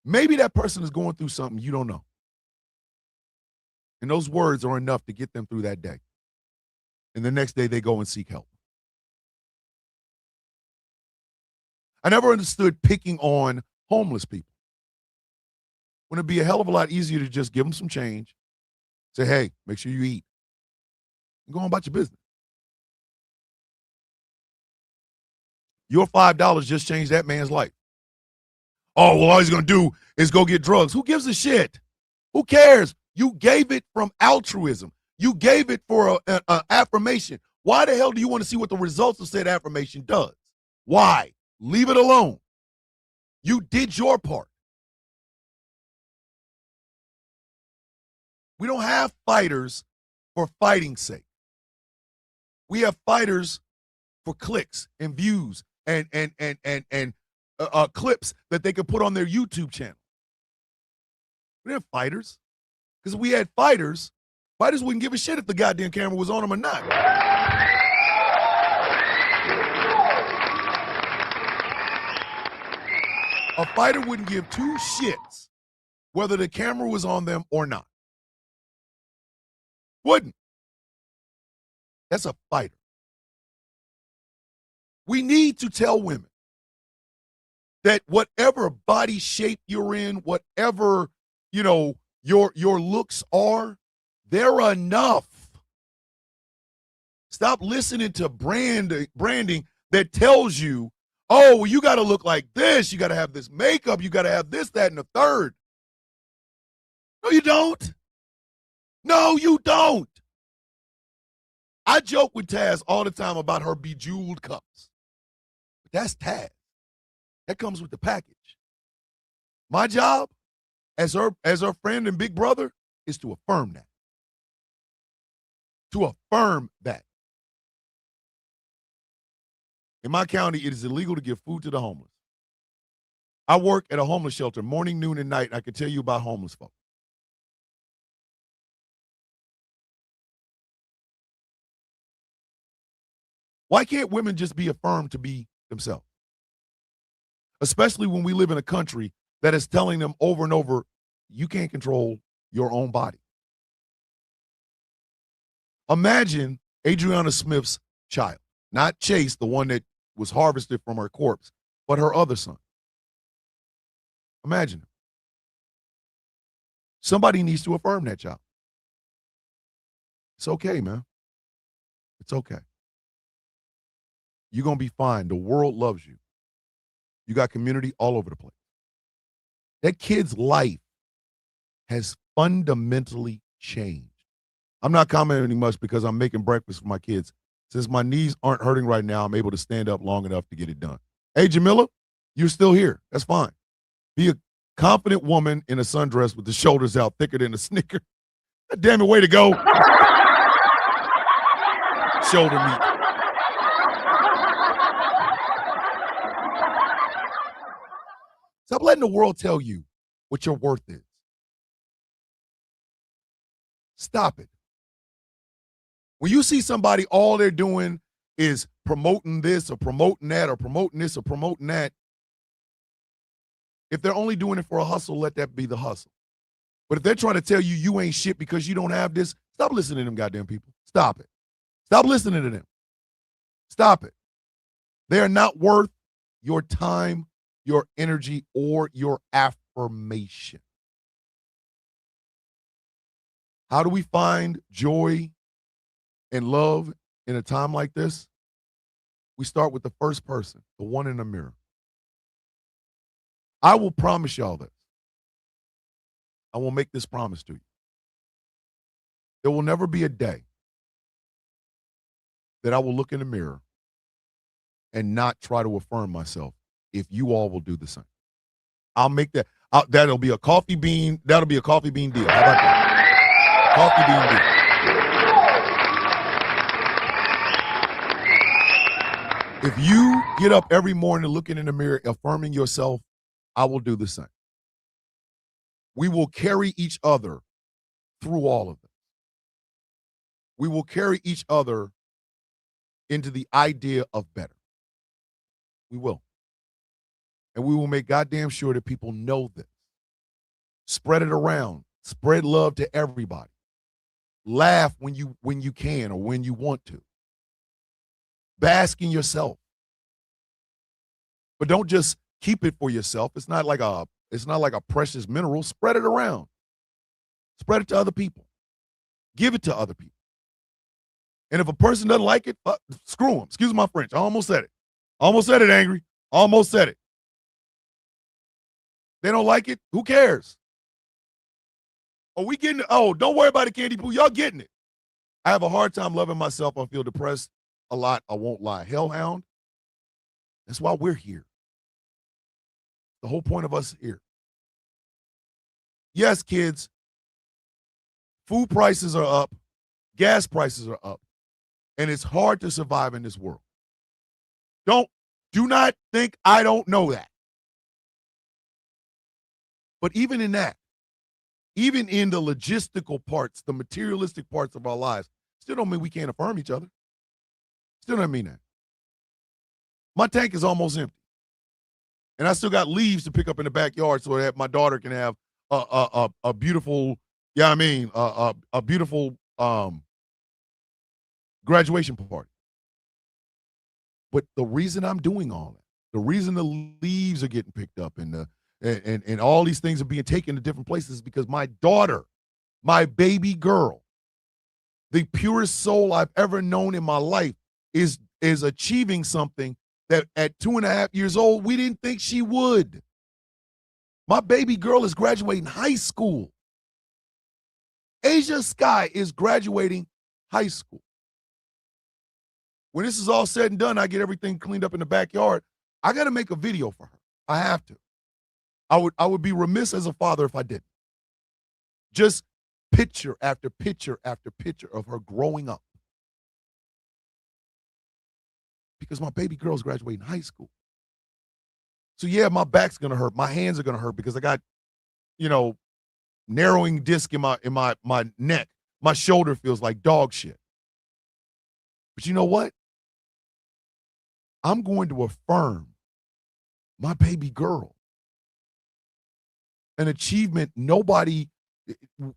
Maybe that person is going through something you don't know. And those words are enough to get them through that day. And the next day they go and seek help. I never understood picking on homeless people. When it'd be a hell of a lot easier to just give them some change, say, hey, make sure you eat, and go on about your business. Your $5 just changed that man's life. Oh, well, all he's going to do is go get drugs. Who gives a shit? Who cares? You gave it from altruism. You gave it for an affirmation. Why the hell do you want to see what the results of said affirmation does? Why? Leave it alone. You did your part. We don't have fighters for fighting's sake. We have fighters for clicks and views and clips that they can put on their YouTube channel. We don't have fighters. Because if we had fighters wouldn't give a shit if the goddamn camera was on them or not. A fighter wouldn't give two shits whether the camera was on them or not. Wouldn't. That's a fighter. We need to tell women that whatever body shape you're in, whatever, your looks are, they're enough. Stop listening to branding that tells you, oh, well, you got to look like this. You got to have this makeup. You got to have this, that, and the third. No, you don't. No, you don't. I joke with Taz all the time about her bejeweled cups. But that's Taz. That comes with the package. My job as her friend and big brother is to affirm that. To affirm that. In my county, it is illegal to give food to the homeless. I work at a homeless shelter morning, noon, and night, and I can tell you about homeless folks. Why can't women just be affirmed to be themselves? Especially when we live in a country that is telling them over and over, you can't control your own body. Imagine Adriana Smith's child, not Chase, the one that was harvested from her corpse, but her other son. Imagine it. Somebody needs to affirm that child. It's okay, man. It's okay. You're going to be fine. The world loves you. You got community all over the place. That kid's life has fundamentally changed. I'm not commenting much because I'm making breakfast for my kids. Since my knees aren't hurting right now, I'm able to stand up long enough to get it done. Hey, Jamila, you're still here. That's fine. Be a confident woman in a sundress with the shoulders out thicker than a Snicker. God damn it, way to go. Shoulder meat. Stop letting the world tell you what your worth is. Stop it. When you see somebody, all they're doing is promoting this or promoting that or promoting this or promoting that, if they're only doing it for a hustle, let that be the hustle. But if they're trying to tell you you ain't shit because you don't have this, stop listening to them goddamn people. Stop it. Stop listening to them. Stop it. They are not worth your time, your energy, or your affirmation. How do we find joy and love in a time like this? We start with the first person, the one in the mirror. I will promise y'all this. I will make this promise to you. There will never be a day that I will look in the mirror and not try to affirm myself if you all will do the same. I'll make that. That'll be a coffee bean. That'll be a coffee bean deal. How about that? Coffee bean deal. If you get up every morning looking in the mirror, affirming yourself, I will do the same. We will carry each other through all of this. We will carry each other into the idea of better. We will. And we will make goddamn sure that people know this. Spread it around. Spread love to everybody. Laugh when you can or when you want to. Bask in yourself. But don't just keep it for yourself. It's not like a precious mineral. Spread it around. Spread it to other people. Give it to other people. And if a person doesn't like it, screw them. Excuse my French. I almost said it. Almost said it, Angry. Almost said it. They don't like it. Who cares? Are we getting it? Oh, don't worry about it, Candy Poo. Y'all getting it. I have a hard time loving myself. I feel depressed a lot. I won't lie. Hellhound. That's why we're here. The whole point of us here. Yes, kids. Food prices are up. Gas prices are up. And it's hard to survive in this world. Do not think I don't know that. But even in that, even in the logistical parts, the materialistic parts of our lives, still don't mean we can't affirm each other. Still don't mean that. My tank is almost empty. And I still got leaves to pick up in the backyard so that my daughter can have a beautiful, a beautiful graduation party. But the reason I'm doing all that, the reason the leaves are getting picked up and all these things are being taken to different places is because my daughter, my baby girl, the purest soul I've ever known in my life, is achieving something that at 2.5 years old, we didn't think she would. My baby girl is graduating high school. Asia Sky is graduating high school. When this is all said and done, I get everything cleaned up in the backyard. I got to make a video for her. I have to. I would be remiss as a father if I didn't. Just picture after picture after picture of her growing up. Because my baby girl's graduating high school. So yeah, my back's gonna hurt. My hands are gonna hurt because I got, narrowing disc in my neck. My shoulder feels like dog shit. But you know what? I'm going to affirm my baby girl. An achievement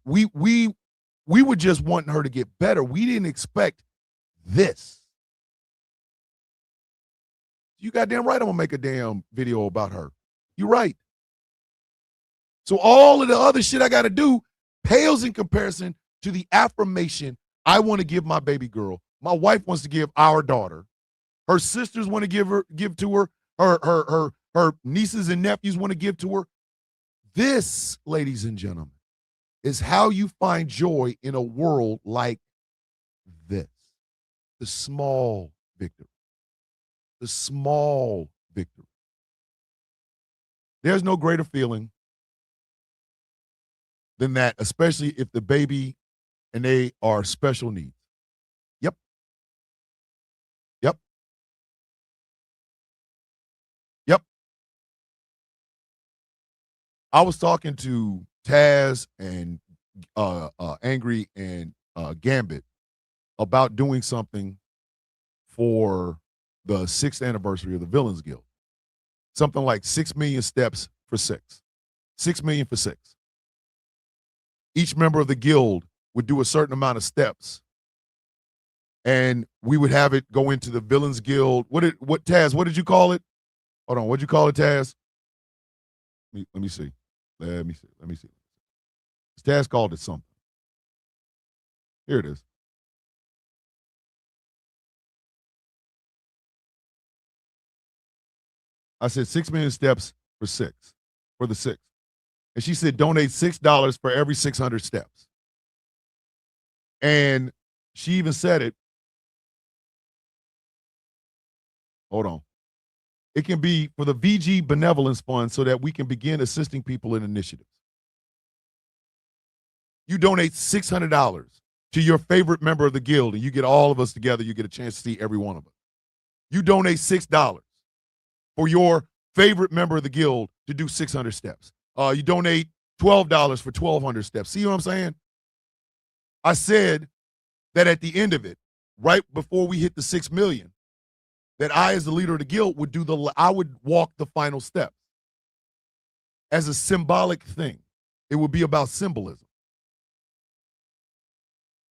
we were just wanting her to get better. We didn't expect this. You goddamn right I'm gonna make a damn video about her. You're right. So all of the other shit I gotta do pales in comparison to the affirmation I want to give my baby girl. My wife wants to give our daughter. Her sisters want to give to her. Her nieces and nephews want to give to her. This, ladies and gentlemen, is how you find joy in a world like this. The small victory. The small victory. There's no greater feeling than that, especially if the baby and they are special needs. Yep. Yep. Yep. I was talking to Taz and Angry and Gambit about doing something for the 6th anniversary of the Villains Guild. Something like 6 million steps for 6. 6 million for 6. Each member of the guild would do a certain amount of steps. And we would have it go into the Villains Guild. Taz, what did you call it? Hold on, what did you call it, Taz? Let me see. Let me see. Taz called it something. Here it is. I said 6 million steps for 6, for the 6. And she said donate $6 for every 600 steps. And she even said it. Hold on. It can be for the VG Benevolence Fund so that we can begin assisting people in initiatives. You donate $600 to your favorite member of the guild, and you get all of us together. You get a chance to see every one of us. You donate $6 for your favorite member of the guild to do 600 steps. You donate $12 for 1,200 steps. See what I'm saying? I said that at the end of it, right before we hit the 6 million, that I, as the leader of the guild, I would walk the final steps as a symbolic thing. It would be about symbolism.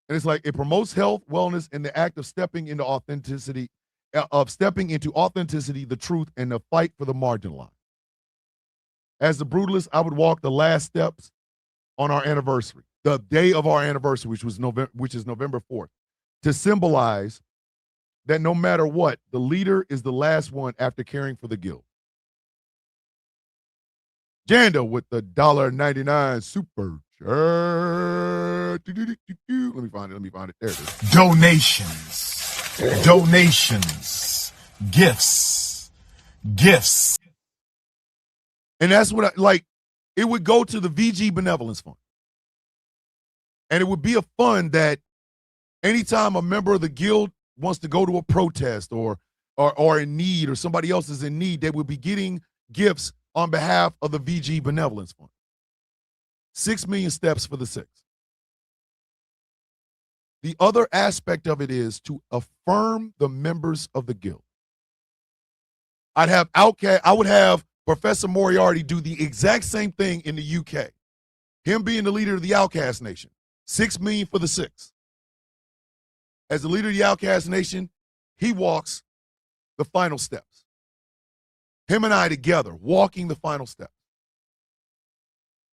And it's like it promotes health, wellness, and the act of stepping into authenticity, the truth, and the fight for the marginalized. As the brutalist, I would walk the last steps on our anniversary, the day of our anniversary, which is November 4th, to symbolize that no matter what, the leader is the last one after caring for the guild. Janda with the $1.99 super chat. Let me find it. There it is. Donations, gifts. And that's what it would go to the VG Benevolence Fund. And it would be a fund that anytime a member of the guild wants to go to a protest or in need, or somebody else is in need, they would be getting gifts on behalf of the VG Benevolence Fund. 6 million steps for the 6. The other aspect of it is to affirm the members of the guild. I would have Professor Moriarty do the exact same thing in the UK. Him being the leader of the Outcast Nation. 6 million for the 6. As the leader of the Outcast Nation, he walks the final steps. Him and I together, walking the final steps.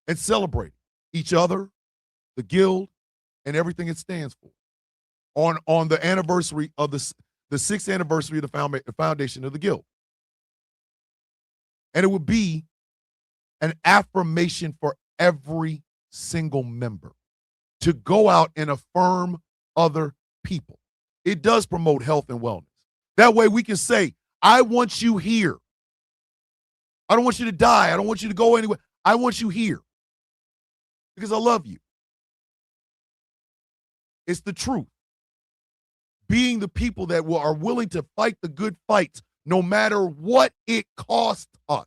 And celebrating each other, the guild, and everything it stands for. On the anniversary of the 6th anniversary of the foundation of the guild. And it would be an affirmation for every single member to go out and affirm other people. It does promote health and wellness. That way we can say, I want you here. I don't want you to die. I don't want you to go anywhere. I want you here because I love you. It's the truth. Being the people that are willing to fight the good fights no matter what it costs us.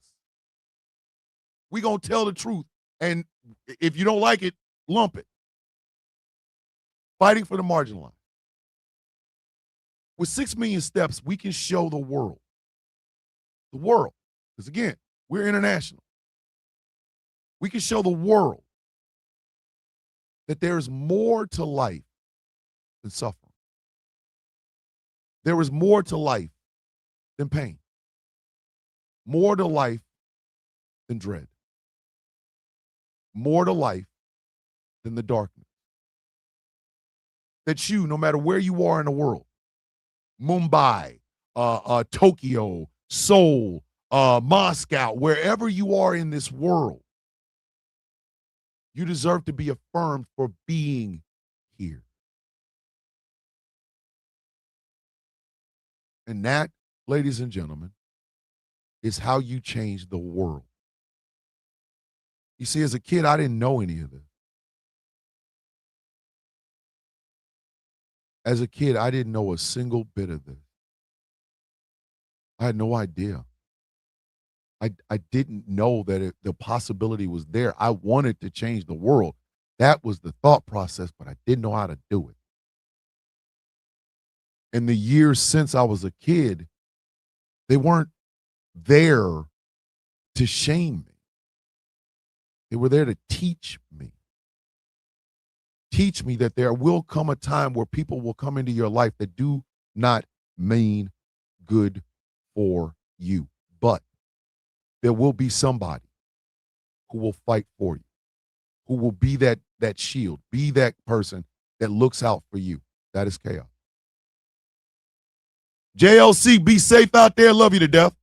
We're going to tell the truth, and if you don't like it, lump it. Fighting for the marginalized. With 6 million steps, we can show the world, because again, we're international. We can show the world that there's more to life than suffering. There is more to life than pain. More to life than dread. More to life than the darkness. That you, no matter where you are in the world, Mumbai, Tokyo, Seoul, Moscow, wherever you are in this world, you deserve to be affirmed for being here. And that, ladies and gentlemen, is how you change the world. You see, as a kid, I didn't know any of this. As a kid, I didn't know a single bit of this. I had no idea. I didn't know that the possibility was there. I wanted to change the world. That was the thought process, but I didn't know how to do it. In the years since I was a kid, they weren't there to shame me. They were there to teach me. Teach me that there will come a time where people will come into your life that do not mean good for you. But there will be somebody who will fight for you, who will be that shield, be that person that looks out for you. That is chaos. JLC, be safe out there. Love you to death.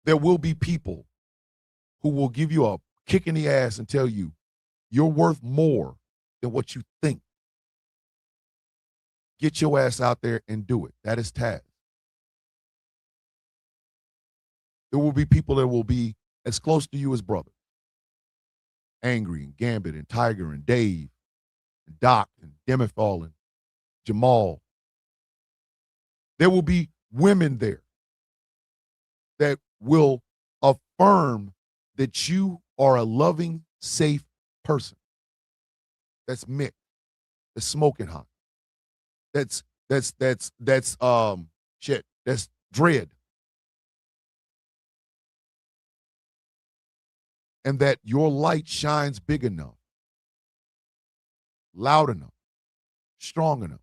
There will be people who will give you a kick in the ass and tell you you're worth more than what you think. Get your ass out there and do it. That is Taz. There will be people that will be as close to you as brothers. Angry and Gambit and Tiger and Dave and Doc and Demifall and Jamal. There will be women there that will affirm that you are a loving, safe person. That's Mick. That's smoking hot. That's Dread. And that your light shines big enough, loud enough, strong enough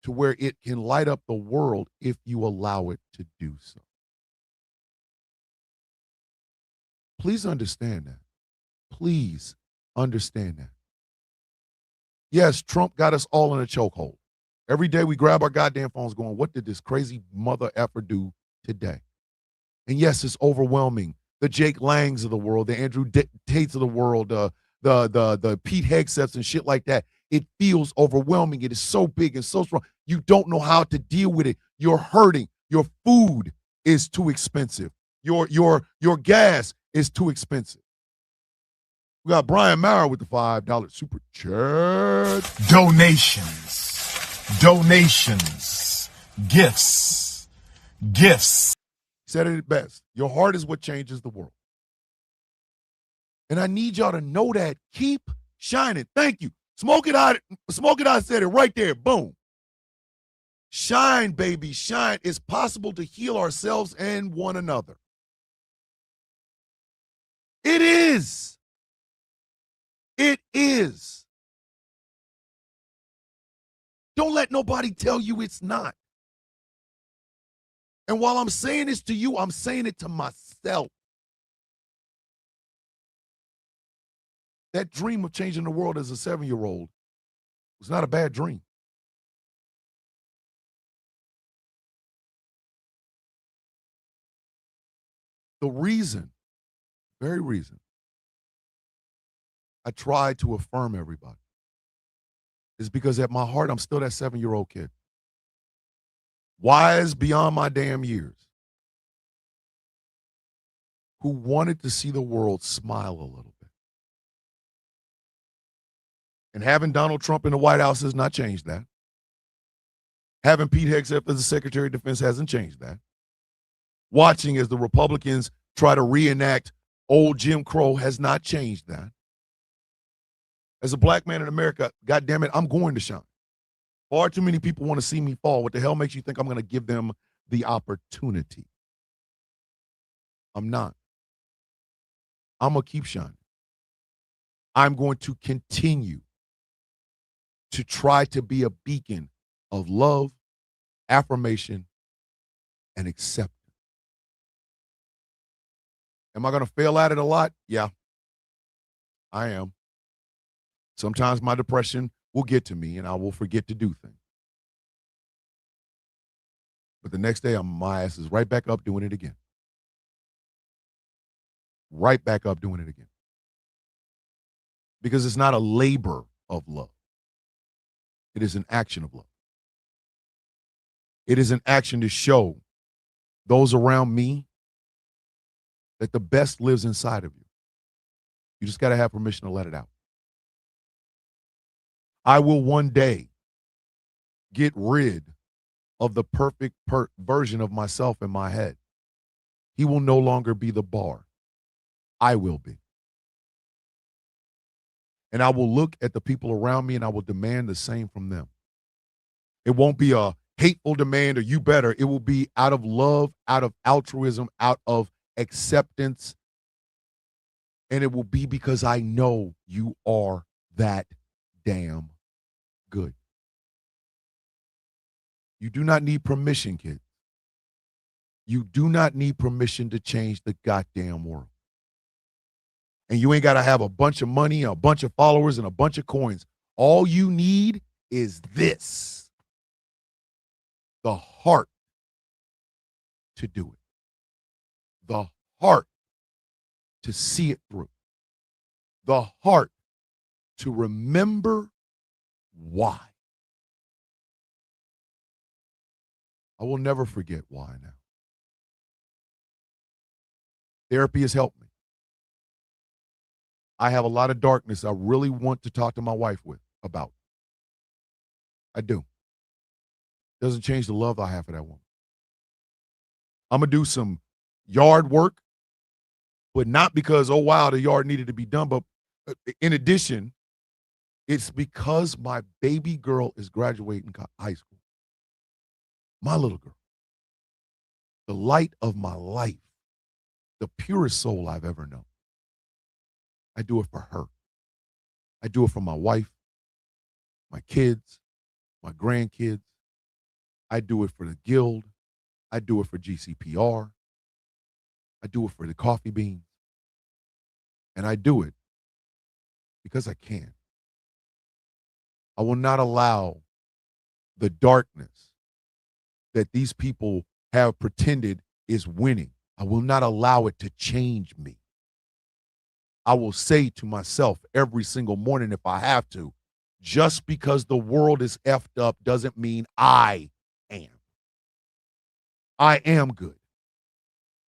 to where it can light up the world if you allow it to do so. Please understand that. Please understand that. Yes, Trump got us all in a chokehold. Every day we grab our goddamn phones going, what did this crazy mother effer do today? And yes, it's overwhelming. The Jake Langs of the world, the Andrew Tates of the world, the Pete Hegseths and shit like that. It feels overwhelming. It is so big and so strong. You don't know how to deal with it. You're hurting. Your food is too expensive. Your gas is too expensive. We got Brian Mara with the $5 super chat. Donations, gifts. Said it best. Your heart is what changes the world. And I need y'all to know that. Keep shining. Thank you. Smoke It Out said it right there. Boom. Shine, baby, shine. It's possible to heal ourselves and one another. It is. It is. Don't let nobody tell you it's not. And while I'm saying this to you, I'm saying it to myself. That dream of changing the world as a 7-year-old was not a bad dream. The reason, very reason, I try to affirm everybody is because at my heart, I'm still that 7-year-old kid. Wise beyond my damn years. Who wanted to see the world smile a little bit. And having Donald Trump in the White House has not changed that. Having Pete Hegseth as the Secretary of Defense hasn't changed that. Watching as the Republicans try to reenact old Jim Crow has not changed that. As a black man in America, God damn it, I'm going to shine. Far too many people want to see me fall. What the hell makes you think I'm going to give them the opportunity? I'm not. I'm going to keep shining. I'm going to continue to try to be a beacon of love, affirmation, and acceptance. Am I going to fail at it a lot? Yeah, I am. Sometimes my depression will get to me and I will forget to do things. But the next day, my ass is right back up doing it again. Right back up doing it again. Because it's not a labor of love. It is an action of love. It is an action to show those around me that the best lives inside of you. You just got to have permission to let it out. I will one day get rid of the perfect version of myself in my head. He will no longer be the bar. I will be. And I will look at the people around me and I will demand the same from them. It won't be a hateful demand or you better. It will be out of love, out of altruism, out of acceptance. And it will be because I know you are that damn good. You do not need permission, kids. You do not need permission to change the goddamn world. And you ain't got to have a bunch of money, a bunch of followers, and a bunch of coins. All you need is this. The heart to do it. The heart to see it through. The heart to remember why. I will never forget why now. Therapy has helped me. I have a lot of darkness I really want to talk to my wife about. I do. Doesn't change the love I have for that woman. I'm going to do some yard work, but not because, oh, wow, the yard needed to be done. But in addition, it's because my baby girl is graduating high school. My little girl. The light of my life. The purest soul I've ever known. I do it for her. I do it for my wife, my kids, my grandkids. I do it for the guild. I do it for GCPR. I do it for the coffee beans. And I do it because I can. I will not allow the darkness that these people have pretended is winning. I will not allow it to change me. I will say to myself every single morning if I have to, just because the world is effed up doesn't mean I am. I am good.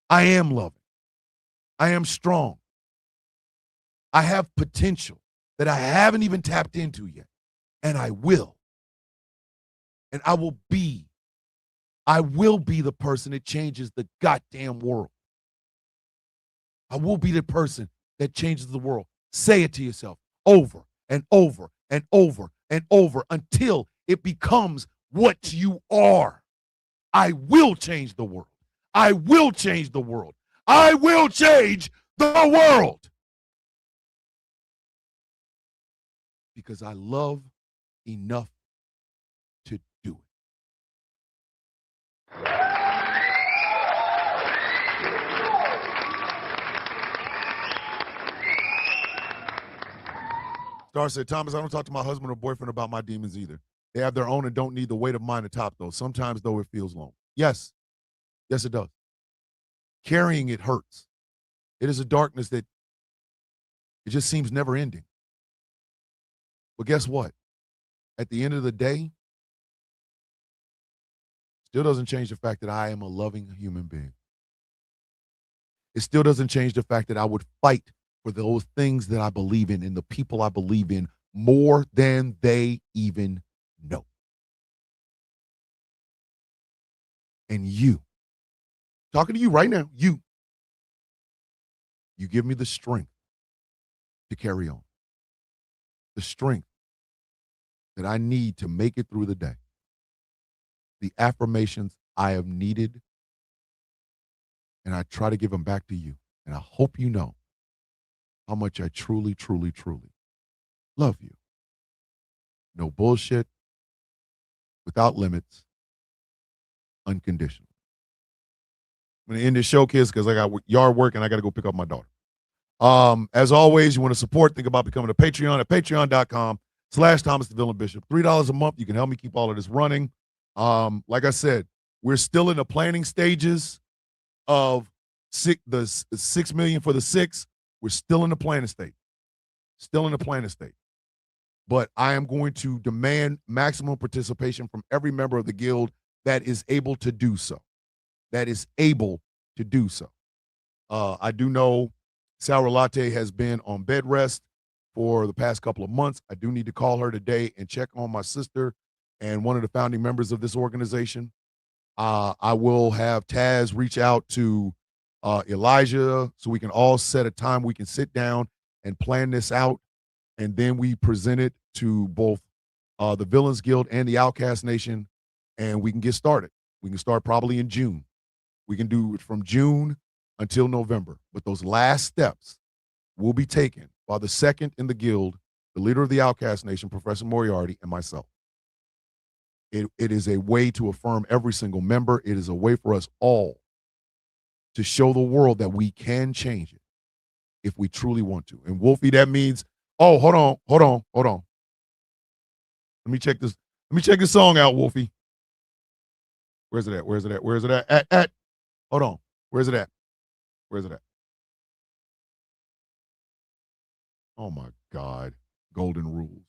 I am loving. I am strong. I have potential that I haven't even tapped into yet. And I will. And I will be the person that changes the goddamn world. I will be the person that changes the world. Say it to yourself over and over and over and over until it becomes what you are. I will change the world. I will change the world. I will change the world. Because I love enough to Star said, Thomas, I don't talk to my husband or boyfriend about my demons either. They have their own and don't need the weight of mine to top those. Sometimes, though, it feels long. Yes. Yes, it does. Carrying it hurts. It is a darkness that it just seems never ending. But guess what? At the end of the day, still doesn't change the fact that I am a loving human being. It still doesn't change the fact that I would fight for those things that I believe in and the people I believe in more than they even know. And you, talking to you right now, you give me the strength to carry on. The strength that I need to make it through the day. The affirmations I have needed, and I try to give them back to you. And I hope you know how much I truly, truly, truly love you. No bullshit, without limits, unconditional. I'm going to end this show, kids, because I got yard work and I got to go pick up my daughter. As always, you want to support, think about becoming a Patreon at patreon.com/Thomas the Villain Bishop. $3 a month. You can help me keep all of this running. Like I said, we're still in the planning stages of the 6 million for the 6. We're still in the planning state. But I am going to demand maximum participation from every member of the guild that is able to do so. I do know Sour Latte has been on bed rest for the past couple of months. I do need to call her today and check on my sister and one of the founding members of this organization. I will have Taz reach out to Elijah so we can all set a time we can sit down and plan this out, and then we present it to both the Villains Guild and the Outcast Nation, and we can get started. We can start probably in June. We can do it from June until November, but those last steps will be taken by the second in the guild, the leader of the Outcast Nation, Professor Moriarty, and myself. It is a way to affirm every single member. It is a way for us all to show the world that we can change it if we truly want to. And Wolfie, that means, oh, hold on. Let me check this song out, Wolfie. Where's it at? At. Hold on. Where's it at? Oh my God. Golden rules.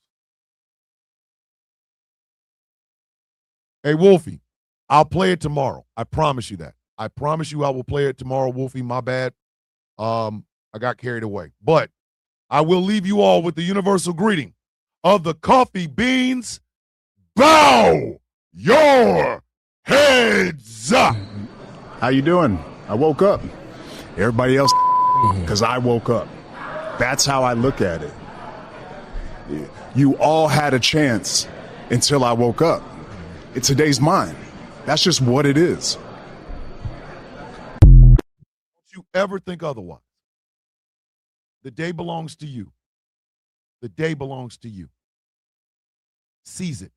Hey, Wolfie, I'll play it tomorrow. I promise you that. I promise you I will play it tomorrow, Wolfie. My bad. I got carried away. But I will leave you all with the universal greeting of the coffee beans. Bow your heads up. How you doing? I woke up. Everybody else, because I woke up. That's how I look at it. You all had a chance until I woke up. Today's mine. That's just what it is. Don't you ever think otherwise. The day belongs to you. The day belongs to you. Seize it.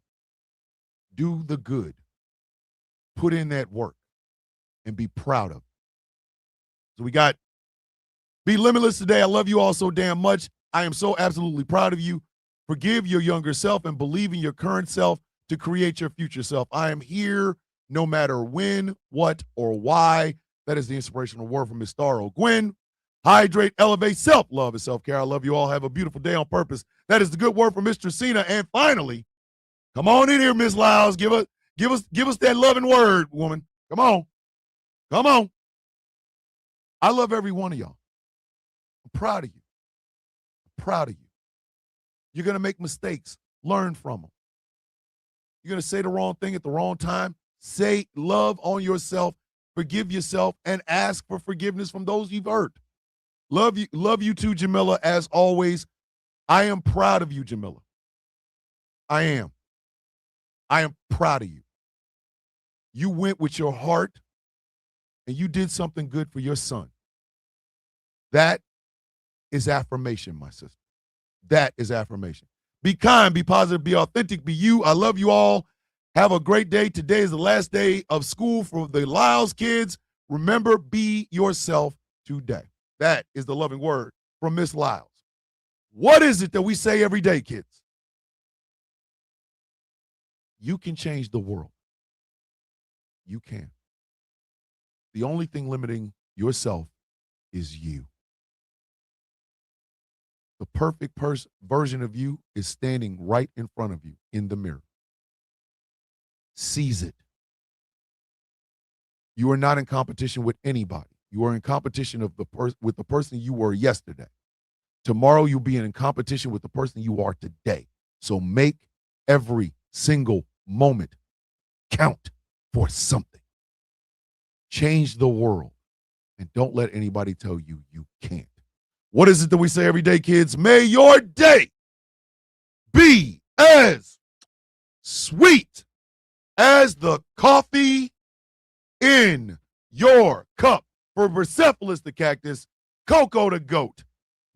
Do the good. Put in that work and be proud of it. So we got Be Limitless today. I love you all so damn much. I am so absolutely proud of you. Forgive your younger self and believe in your current self to create your future self. I am here no matter when, what, or why. That is the inspirational word from Miss Star O'Gwen. Hydrate, elevate, self-love, and self-care. I love you all. Have a beautiful day on purpose. That is the good word from Mr. Cena. And finally, come on in here, Miss Lyles. Give us that loving word, woman. Come on. I love every one of y'all. I'm proud of you. You're going to make mistakes. Learn from them. You're going to say the wrong thing at the wrong time. Say love on yourself, forgive yourself, and ask for forgiveness from those you've hurt. Love you too, Jamila, as always. I am proud of you, Jamila. I am proud of you. You went with your heart and you did something good for your son. That is affirmation, my sister. That is affirmation. Be kind, be positive, be authentic, be you. I love you all. Have a great day. Today is the last day of school for the Lyles kids. Remember, be yourself today. That is the loving word from Miss Lyles. What is it that we say every day, kids? You can change the world. You can. The only thing limiting yourself is you. The perfect version of you is standing right in front of you in the mirror. Seize it. You are not in competition with anybody. You are in competition with the person you were yesterday. Tomorrow you'll be in competition with the person you are today. So make every single moment count for something. Change the world, and don't let anybody tell you you can't. What is it that we say every day, kids? May your day be as sweet as the coffee in your cup. For Persepolis the cactus, Coco the goat,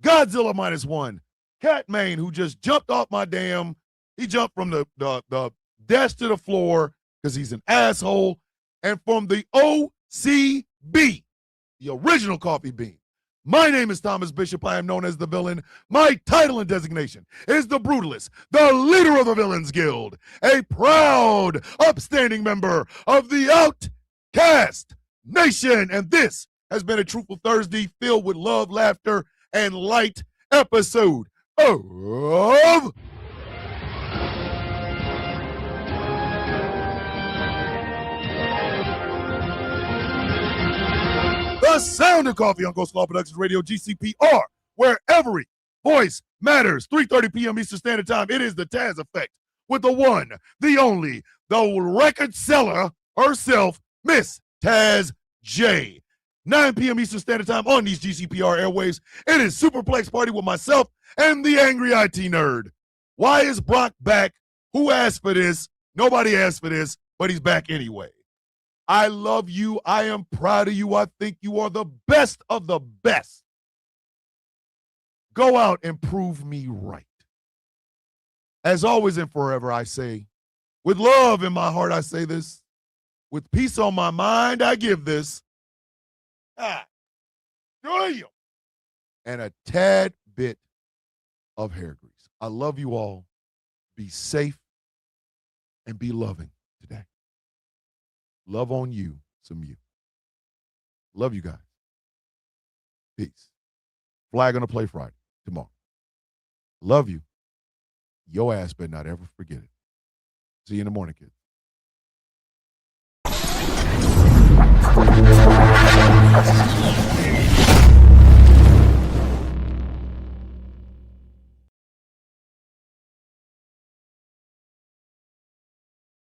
Godzilla -1, Cat Main, who just jumped off my he jumped from the desk to the floor because he's an asshole, and from the OCB, the original coffee bean. My name is Thomas Bishop. I am known as the villain. My title and designation is the Brutalist, the leader of the Villains Guild, a proud, upstanding member of the Outcast Nation. And this has been a Truthful Thursday filled with love, laughter, and light episode of The Sound of Coffee on Ghost Law Productions Radio, GCPR, where every voice matters. 3:30 p.m. Eastern Standard Time. It is the Taz Effect with the one, the only, the record seller herself, Miss Taz J. 9 p.m. Eastern Standard Time on these GCPR airwaves. It is Superplex Party with myself and the Angry IT Nerd. Why is Brock back? Who asked for this? Nobody asked for this, but he's back anyway. I love you. I am proud of you. I think you are the best of the best. Go out and prove me right. As always and forever, I say, with love in my heart, I say this. With peace on my mind, I give this. And a tad bit of hair grease. I love you all. Be safe and be loving today. Love on you, some you. Love you guys. Peace. Flag on the play Friday, tomorrow. Love you. Your ass better not ever forget it. See you in the morning, kids.